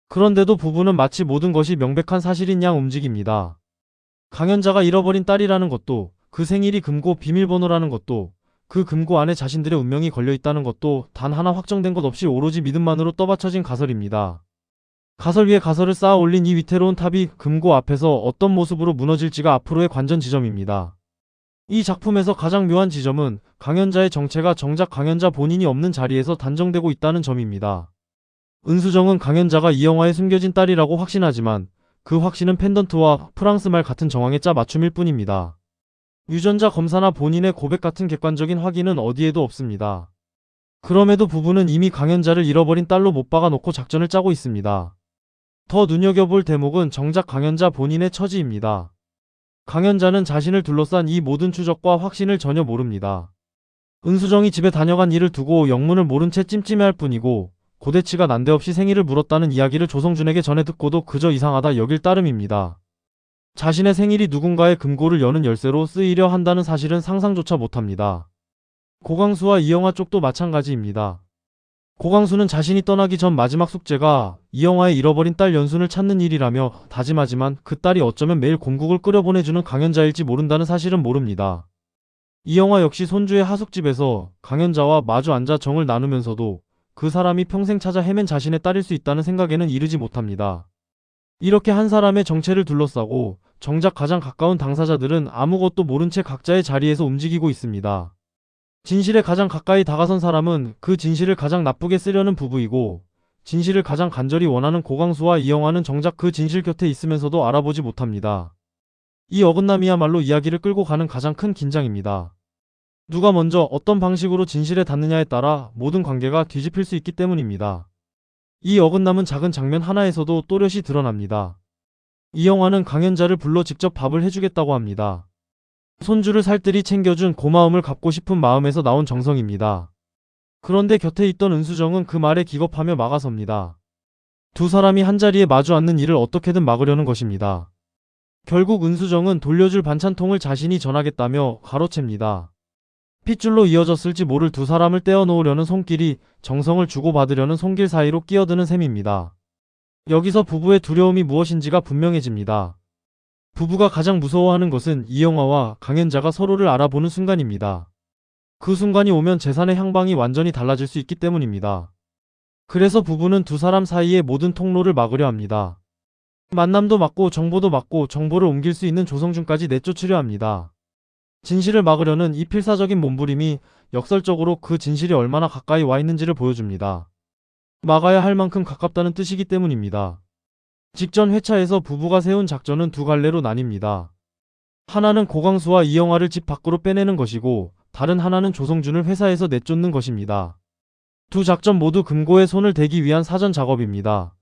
그런데도 부부는 마치 모든 것이 명백한 사실인 양 움직입니다. 강연자가 잃어버린 딸이라는 것도, 그 생일이 금고 비밀번호라는 것도, 그 금고 안에 자신들의 운명이 걸려있다는 것도 단 하나 확정된 것 없이 오로지 믿음만으로 떠받쳐진 가설입니다. 가설 위에 가설을 쌓아 올린 이 위태로운 탑이 금고 앞에서 어떤 모습으로 무너질지가 앞으로의 관전 지점입니다. 이 작품에서 가장 묘한 지점은 강연자의 정체가 정작 강연자 본인이 없는 자리에서 단정되고 있다는 점입니다. 은수정은 강연자가 이영화의 숨겨진 딸이라고 확신하지만 그 확신은 펜던트와 프랑스말 같은 정황의 짜 맞춤일 뿐입니다. 유전자 검사나 본인의 고백 같은 객관적인 확인은 어디에도 없습니다. 그럼에도 부부는 이미 강연자를 잃어버린 딸로 못 박아놓고 작전을 짜고 있습니다. 더 눈여겨볼 대목은 정작 강연자 본인의 처지입니다. 강연자는 자신을 둘러싼 이 모든 추적과 확신을 전혀 모릅니다. 은수정이 집에 다녀간 일을 두고 영문을 모른 채 찜찜해할 뿐이고 고대치가 난데없이 생일을 물었다는 이야기를 조성준에게 전해 듣고도 그저 이상하다 여길 따름입니다. 자신의 생일이 누군가의 금고를 여는 열쇠로 쓰이려 한다는 사실은 상상조차 못합니다. 고강수와 이영화 쪽도 마찬가지입니다. 고강수는 자신이 떠나기 전 마지막 숙제가 이영화의 잃어버린 딸 연순을 찾는 일이라며 다짐하지만 그 딸이 어쩌면 매일 곰국을 끓여보내주는 강연자일지 모른다는 사실은 모릅니다. 이영화 역시 손주의 하숙집에서 강연자와 마주 앉아 정을 나누면서도 그 사람이 평생 찾아 헤맨 자신의 딸일 수 있다는 생각에는 이르지 못합니다. 이렇게 한 사람의 정체를 둘러싸고 정작 가장 가까운 당사자들은 아무것도 모른 채 각자의 자리에서 움직이고 있습니다. 진실에 가장 가까이 다가선 사람은 그 진실을 가장 나쁘게 쓰려는 부부이고 진실을 가장 간절히 원하는 고강수와 이영화는 정작 그 진실 곁에 있으면서도 알아보지 못합니다. 이 어긋남이야말로 이야기를 끌고 가는 가장 큰 긴장입니다. 누가 먼저 어떤 방식으로 진실에 닿느냐에 따라 모든 관계가 뒤집힐 수 있기 때문입니다. 이 어긋남은 작은 장면 하나에서도 또렷이 드러납니다. 이영화는 강연자를 불러 직접 밥을 해주겠다고 합니다. 손주를 살뜰히 챙겨준 고마움을 갚고 싶은 마음에서 나온 정성입니다. 그런데 곁에 있던 은수정은 그 말에 기겁하며 막아섭니다. 두 사람이 한자리에 마주 앉는 일을 어떻게든 막으려는 것입니다. 결국 은수정은 돌려줄 반찬통을 자신이 전하겠다며 가로챕니다. 핏줄로 이어졌을지 모를 두 사람을 떼어놓으려는 손길이 정성을 주고받으려는 손길 사이로 끼어드는 셈입니다. 여기서 부부의 두려움이 무엇인지가 분명해집니다. 부부가 가장 무서워하는 것은 이영화와 강현자가 서로를 알아보는 순간입니다. 그 순간이 오면 재산의 향방이 완전히 달라질 수 있기 때문입니다. 그래서 부부는 두 사람 사이의 모든 통로를 막으려 합니다. 만남도 막고 정보도 막고 정보를 옮길 수 있는 조성준까지 내쫓으려 합니다. 진실을 막으려는 이 필사적인 몸부림이 역설적으로 그 진실이 얼마나 가까이 와 있는지를 보여줍니다. 막아야 할 만큼 가깝다는 뜻이기 때문입니다. 직전 회차에서 부부가 세운 작전은 두 갈래로 나뉩니다. 하나는 고광수와 이영화를 집 밖으로 빼내는 것이고 다른 하나는 조성준을 회사에서 내쫓는 것입니다. 두 작전 모두 금고에 손을 대기 위한 사전 작업입니다.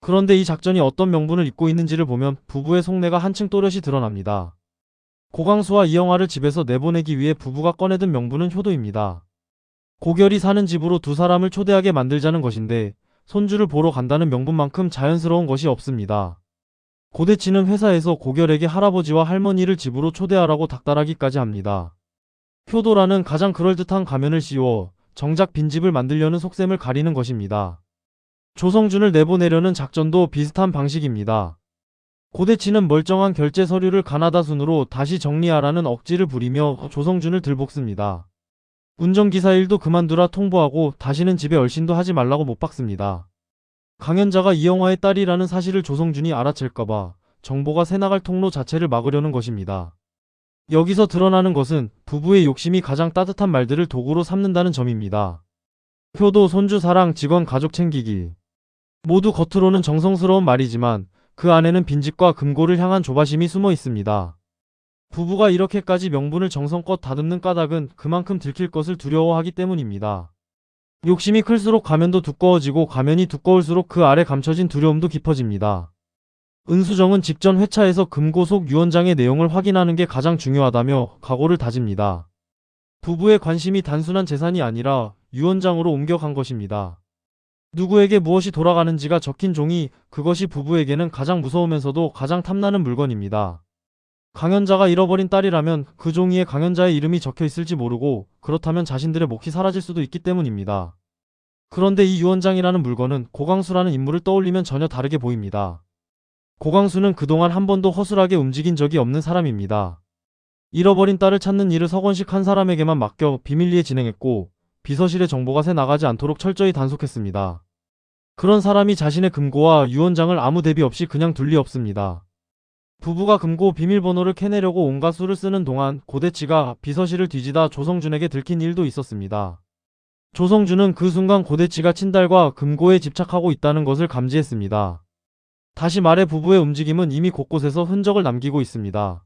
그런데 이 작전이 어떤 명분을 입고 있는지를 보면 부부의 속내가 한층 또렷이 드러납니다. 고광수와 이영화를 집에서 내보내기 위해 부부가 꺼내든 명분은 효도입니다. 고결이 사는 집으로 두 사람을 초대하게 만들자는 것인데 손주를 보러 간다는 명분만큼 자연스러운 것이 없습니다. 고대치는 회사에서 고결에게 할아버지와 할머니를 집으로 초대하라고 닥달하기까지 합니다. 효도라는 가장 그럴듯한 가면을 씌워 정작 빈집을 만들려는 속셈을 가리는 것입니다. 조성준을 내보내려는 작전도 비슷한 방식입니다. 고대치는 멀쩡한 결제 서류를 가나다 순으로 다시 정리하라는 억지를 부리며 조성준을 들볶습니다. 운전기사 일도 그만두라 통보하고 다시는 집에 얼씬도 하지 말라고 못 박습니다. 강현자가 이영화의 딸이라는 사실을 조성준이 알아챌까봐 정보가 새나갈 통로 자체를 막으려는 것입니다. 여기서 드러나는 것은 부부의 욕심이 가장 따뜻한 말들을 도구로 삼는다는 점입니다. 효도, 손주 사랑, 직원 가족 챙기기. 모두 겉으로는 정성스러운 말이지만 그 안에는 빈집과 금고를 향한 조바심이 숨어 있습니다. 부부가 이렇게까지 명분을 정성껏 다듬는 까닭은 그만큼 들킬 것을 두려워하기 때문입니다. 욕심이 클수록 가면도 두꺼워지고 가면이 두꺼울수록 그 아래 감춰진 두려움도 깊어집니다. 은수정은 직전 회차에서 금고 속 유언장의 내용을 확인하는 게 가장 중요하다며 각오를 다집니다. 부부의 관심이 단순한 재산이 아니라 유언장으로 옮겨간 것입니다. 누구에게 무엇이 돌아가는지가 적힌 종이 그것이 부부에게는 가장 무서우면서도 가장 탐나는 물건입니다. 강현자가 잃어버린 딸이라면 그 종이에 강현자의 이름이 적혀 있을지 모르고 그렇다면 자신들의 몫이 사라질 수도 있기 때문입니다. 그런데 이 유언장이라는 물건은 고광수라는 인물을 떠올리면 전혀 다르게 보입니다. 고광수는 그동안 한 번도 허술하게 움직인 적이 없는 사람입니다. 잃어버린 딸을 찾는 일을 서건식 한 사람에게만 맡겨 비밀리에 진행했고 비서실의 정보가 새 나가지 않도록 철저히 단속했습니다. 그런 사람이 자신의 금고와 유언장을 아무 대비 없이 그냥 둘 리 없습니다. 부부가 금고 비밀번호를 캐내려고 온갖 수를 쓰는 동안 고대치가 비서실을 뒤지다 조성준에게 들킨 일도 있었습니다. 조성준은 그 순간 고대치가 친딸과 금고에 집착하고 있다는 것을 감지했습니다. 다시 말해 부부의 움직임은 이미 곳곳에서 흔적을 남기고 있습니다.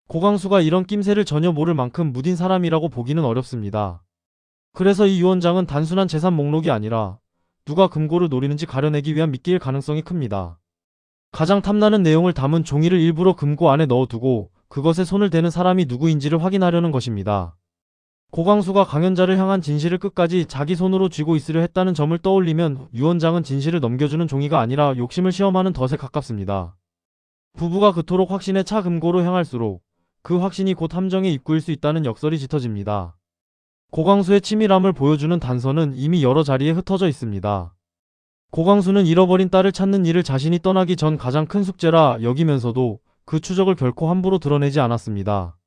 고광수가 이런 낌새를 전혀 모를 만큼 무딘 사람이라고 보기는 어렵습니다. 그래서 이 유언장은 단순한 재산 목록이 아니라 누가 금고를 노리는지 가려내기 위한 미끼일 가능성이 큽니다. 가장 탐나는 내용을 담은 종이를 일부러 금고 안에 넣어두고 그것에 손을 대는 사람이 누구인지를 확인하려는 것입니다. 고광수가 강현자를 향한 진실을 끝까지 자기 손으로 쥐고 있으려 했다는 점을 떠올리면 유언장은 진실을 넘겨주는 종이가 아니라 욕심을 시험하는 덫에 가깝습니다. 부부가 그토록 확신에 차 금고로 향할수록 그 확신이 곧 함정의 입구일 수 있다는 역설이 짙어집니다. 고광수의 치밀함을 보여주는 단서는 이미 여러 자리에 흩어져 있습니다. 고광수는 잃어버린 딸을 찾는 일을 자신이 떠나기 전 가장 큰 숙제라 여기면서도 그 추적을 결코 함부로 드러내지 않았습니다.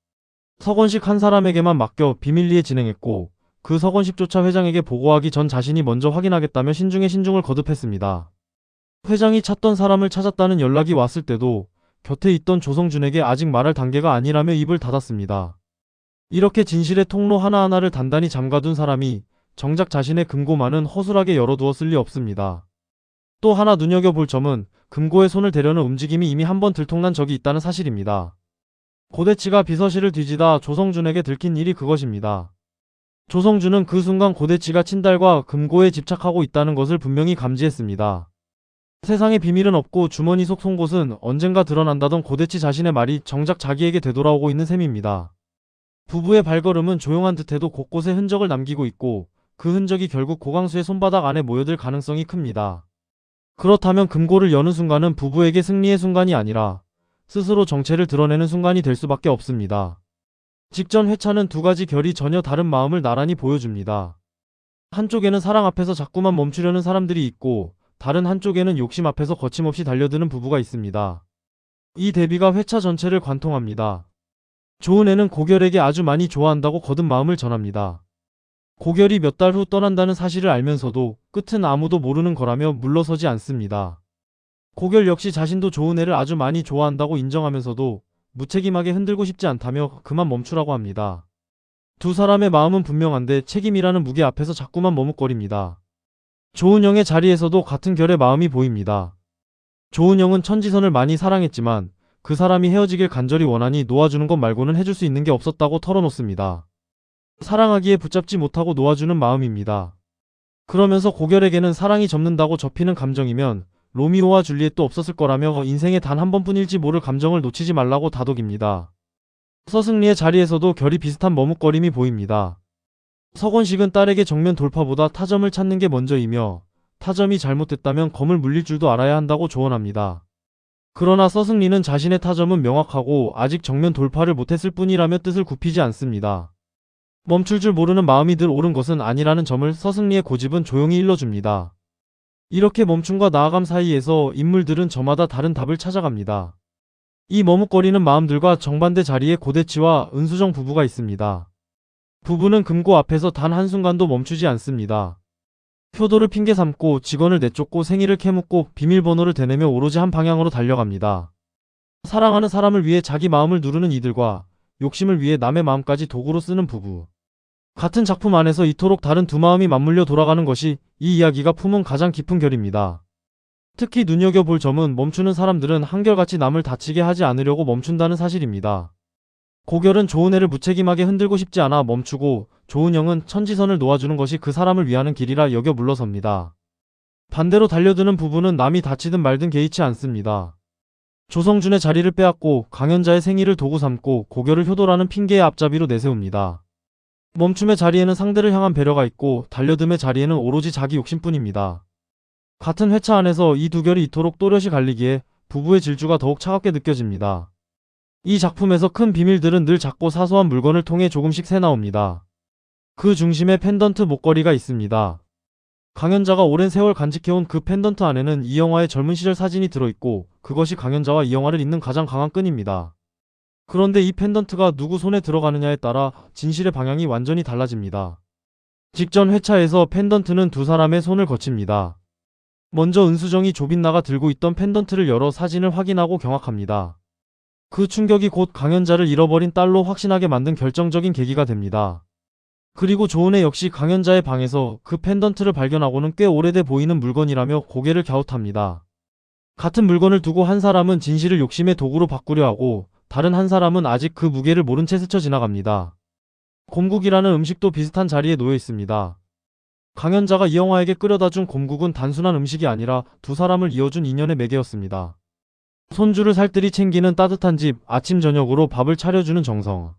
서건식 한 사람에게만 맡겨 비밀리에 진행했고 그 서건식조차 회장에게 보고하기 전 자신이 먼저 확인하겠다며 신중에 신중을 거듭했습니다. 회장이 찾던 사람을 찾았다는 연락이 왔을 때도 곁에 있던 조성준에게 아직 말할 단계가 아니라며 입을 닫았습니다. 이렇게 진실의 통로 하나하나를 단단히 잠가둔 사람이 정작 자신의 금고만은 허술하게 열어두었을 리 없습니다. 또 하나 눈여겨볼 점은 금고에 손을 대려는 움직임이 이미 한번 들통난 적이 있다는 사실입니다. 고대치가 비서실을 뒤지다 조성준에게 들킨 일이 그것입니다. 조성준은 그 순간 고대치가 친딸과 금고에 집착하고 있다는 것을 분명히 감지했습니다. 세상에 비밀은 없고 주머니 속 송곳은 언젠가 드러난다던 고대치 자신의 말이 정작 자기에게 되돌아오고 있는 셈입니다. 부부의 발걸음은 조용한 듯해도 곳곳에 흔적을 남기고 있고 그 흔적이 결국 고광수의 손바닥 안에 모여들 가능성이 큽니다. 그렇다면 금고를 여는 순간은 부부에게 승리의 순간이 아니라 스스로 정체를 드러내는 순간이 될 수밖에 없습니다. 직전 회차는 두 가지 결이 전혀 다른 마음을 나란히 보여줍니다. 한쪽에는 사랑 앞에서 자꾸만 멈추려는 사람들이 있고 다른 한쪽에는 욕심 앞에서 거침없이 달려드는 부부가 있습니다. 이 대비가 회차 전체를 관통합니다. 좋은 애는 고결에게 아주 많이 좋아한다고 거듭 마음을 전합니다. 고결이 몇 달 후 떠난다는 사실을 알면서도 끝은 아무도 모르는 거라며 물러서지 않습니다. 고결 역시 자신도 좋은 애를 아주 많이 좋아한다고 인정하면서도 무책임하게 흔들고 싶지 않다며 그만 멈추라고 합니다. 두 사람의 마음은 분명한데 책임이라는 무게 앞에서 자꾸만 머뭇거립니다. 조은영의 자리에서도 같은 결의 마음이 보입니다. 조은영은 천지선을 많이 사랑했지만 그 사람이 헤어지길 간절히 원하니 놓아주는 것 말고는 해줄 수 있는 게 없었다고 털어놓습니다. 사랑하기에 붙잡지 못하고 놓아주는 마음입니다. 그러면서 고결에게는 사랑이 접는다고 접히는 감정이면 로미오와 줄리엣도 없었을 거라며 인생에 단 한 번뿐일지 모를 감정을 놓치지 말라고 다독입니다. 서승리의 자리에서도 결이 비슷한 머뭇거림이 보입니다. 서건식은 딸에게 정면 돌파보다 타점을 찾는 게 먼저이며 타점이 잘못됐다면 검을 물릴 줄도 알아야 한다고 조언합니다. 그러나 서승리는 자신의 타점은 명확하고 아직 정면 돌파를 못했을 뿐이라며 뜻을 굽히지 않습니다. 멈출 줄 모르는 마음이 늘 옳은 것은 아니라는 점을 서승리의 고집은 조용히 일러줍니다. 이렇게 멈춤과 나아감 사이에서 인물들은 저마다 다른 답을 찾아갑니다. 이 머뭇거리는 마음들과 정반대 자리에 고대치와 은수정 부부가 있습니다. 부부는 금고 앞에서 단 한순간도 멈추지 않습니다. 효도를 핑계 삼고 직원을 내쫓고 생일을 캐묻고 비밀번호를 되내며 오로지 한 방향으로 달려갑니다. 사랑하는 사람을 위해 자기 마음을 누르는 이들과 욕심을 위해 남의 마음까지 도구로 쓰는 부부. 같은 작품 안에서 이토록 다른 두 마음이 맞물려 돌아가는 것이 이 이야기가 품은 가장 깊은 결입니다. 특히 눈여겨볼 점은 멈추는 사람들은 한결같이 남을 다치게 하지 않으려고 멈춘다는 사실입니다. 고결은 좋은 애를 무책임하게 흔들고 싶지 않아 멈추고 조은영은 천지선을 놓아주는 것이 그 사람을 위하는 길이라 여겨 물러섭니다. 반대로 달려드는 부부는 남이 다치든 말든 개의치 않습니다. 조성준의 자리를 빼앗고 강연자의 생일을 도구 삼고 고결을 효도라는 핑계의 앞잡이로 내세웁니다. 멈춤의 자리에는 상대를 향한 배려가 있고 달려듦의 자리에는 오로지 자기 욕심뿐입니다. 같은 회차 안에서 이 두 결이 이토록 또렷이 갈리기에 부부의 질주가 더욱 차갑게 느껴집니다. 이 작품에서 큰 비밀들은 늘 작고 사소한 물건을 통해 조금씩 새나옵니다. 그 중심에 펜던트 목걸이가 있습니다. 강연자가 오랜 세월 간직해온 그 펜던트 안에는 이영화의 젊은 시절 사진이 들어있고 그것이 강연자와 이영화를 잇는 가장 강한 끈입니다. 그런데 이 펜던트가 누구 손에 들어가느냐에 따라 진실의 방향이 완전히 달라집니다. 직전 회차에서 펜던트는 두 사람의 손을 거칩니다. 먼저 은수정이 조빈나가 들고 있던 펜던트를 열어 사진을 확인하고 경악합니다. 그 충격이 곧 강연자를 잃어버린 딸로 확신하게 만든 결정적인 계기가 됩니다. 그리고 조은혜 역시 강연자의 방에서 그 펜던트를 발견하고는 꽤 오래돼 보이는 물건이라며 고개를 갸웃합니다. 같은 물건을 두고 한 사람은 진실을 욕심의 도구로 바꾸려 하고 다른 한 사람은 아직 그 무게를 모른 채 스쳐 지나갑니다. 곰국이라는 음식도 비슷한 자리에 놓여 있습니다. 강연자가 이영화에게 끓여다 준 곰국은 단순한 음식이 아니라 두 사람을 이어준 인연의 매개였습니다. 손주를 살뜰히 챙기는 따뜻한 집, 아침 저녁으로 밥을 차려주는 정성.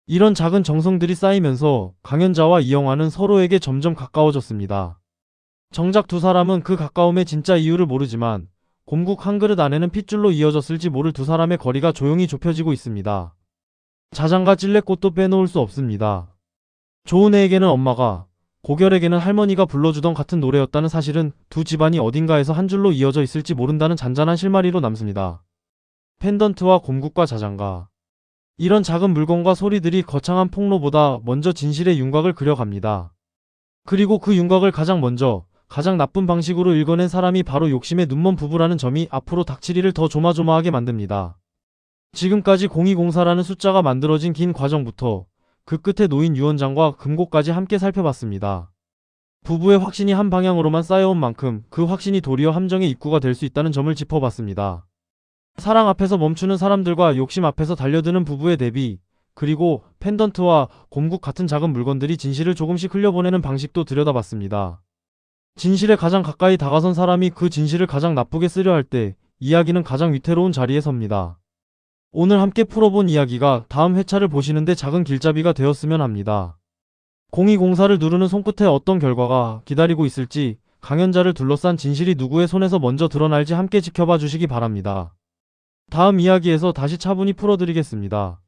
이런 작은 정성들이 쌓이면서 강연자와 이영화는 서로에게 점점 가까워졌습니다. 정작 두 사람은 그 가까움의 진짜 이유를 모르지만 곰국 한 그릇 안에는 핏줄로 이어졌을지 모를 두 사람의 거리가 조용히 좁혀지고 있습니다. 자장가 찔레꽃도 빼놓을 수 없습니다. 조은혜에게는 엄마가, 고결에게는 할머니가 불러주던 같은 노래였다는 사실은 두 집안이 어딘가에서 한 줄로 이어져 있을지 모른다는 잔잔한 실마리로 남습니다. 펜던트와 곰국과 자장가. 이런 작은 물건과 소리들이 거창한 폭로보다 먼저 진실의 윤곽을 그려갑니다. 그리고 그 윤곽을 가장 먼저, 가장 나쁜 방식으로 읽어낸 사람이 바로 욕심의 눈먼 부부라는 점이 앞으로 닥치리를 더 조마조마하게 만듭니다. 지금까지 0204라는 숫자가 만들어진 긴 과정부터 그 끝에 놓인 유언장과 금고까지 함께 살펴봤습니다. 부부의 확신이 한 방향으로만 쌓여온 만큼 그 확신이 도리어 함정의 입구가 될 수 있다는 점을 짚어봤습니다. 사랑 앞에서 멈추는 사람들과 욕심 앞에서 달려드는 부부의 대비, 그리고 펜던트와 곰국 같은 작은 물건들이 진실을 조금씩 흘려보내는 방식도 들여다봤습니다. 진실에 가장 가까이 다가선 사람이 그 진실을 가장 나쁘게 쓰려 할 때 이야기는 가장 위태로운 자리에 섭니다. 오늘 함께 풀어본 이야기가 다음 회차를 보시는데 작은 길잡이가 되었으면 합니다. 0204를 누르는 손끝에 어떤 결과가 기다리고 있을지, 강연자를 둘러싼 진실이 누구의 손에서 먼저 드러날지 함께 지켜봐 주시기 바랍니다. 다음 이야기에서 다시 차분히 풀어드리겠습니다.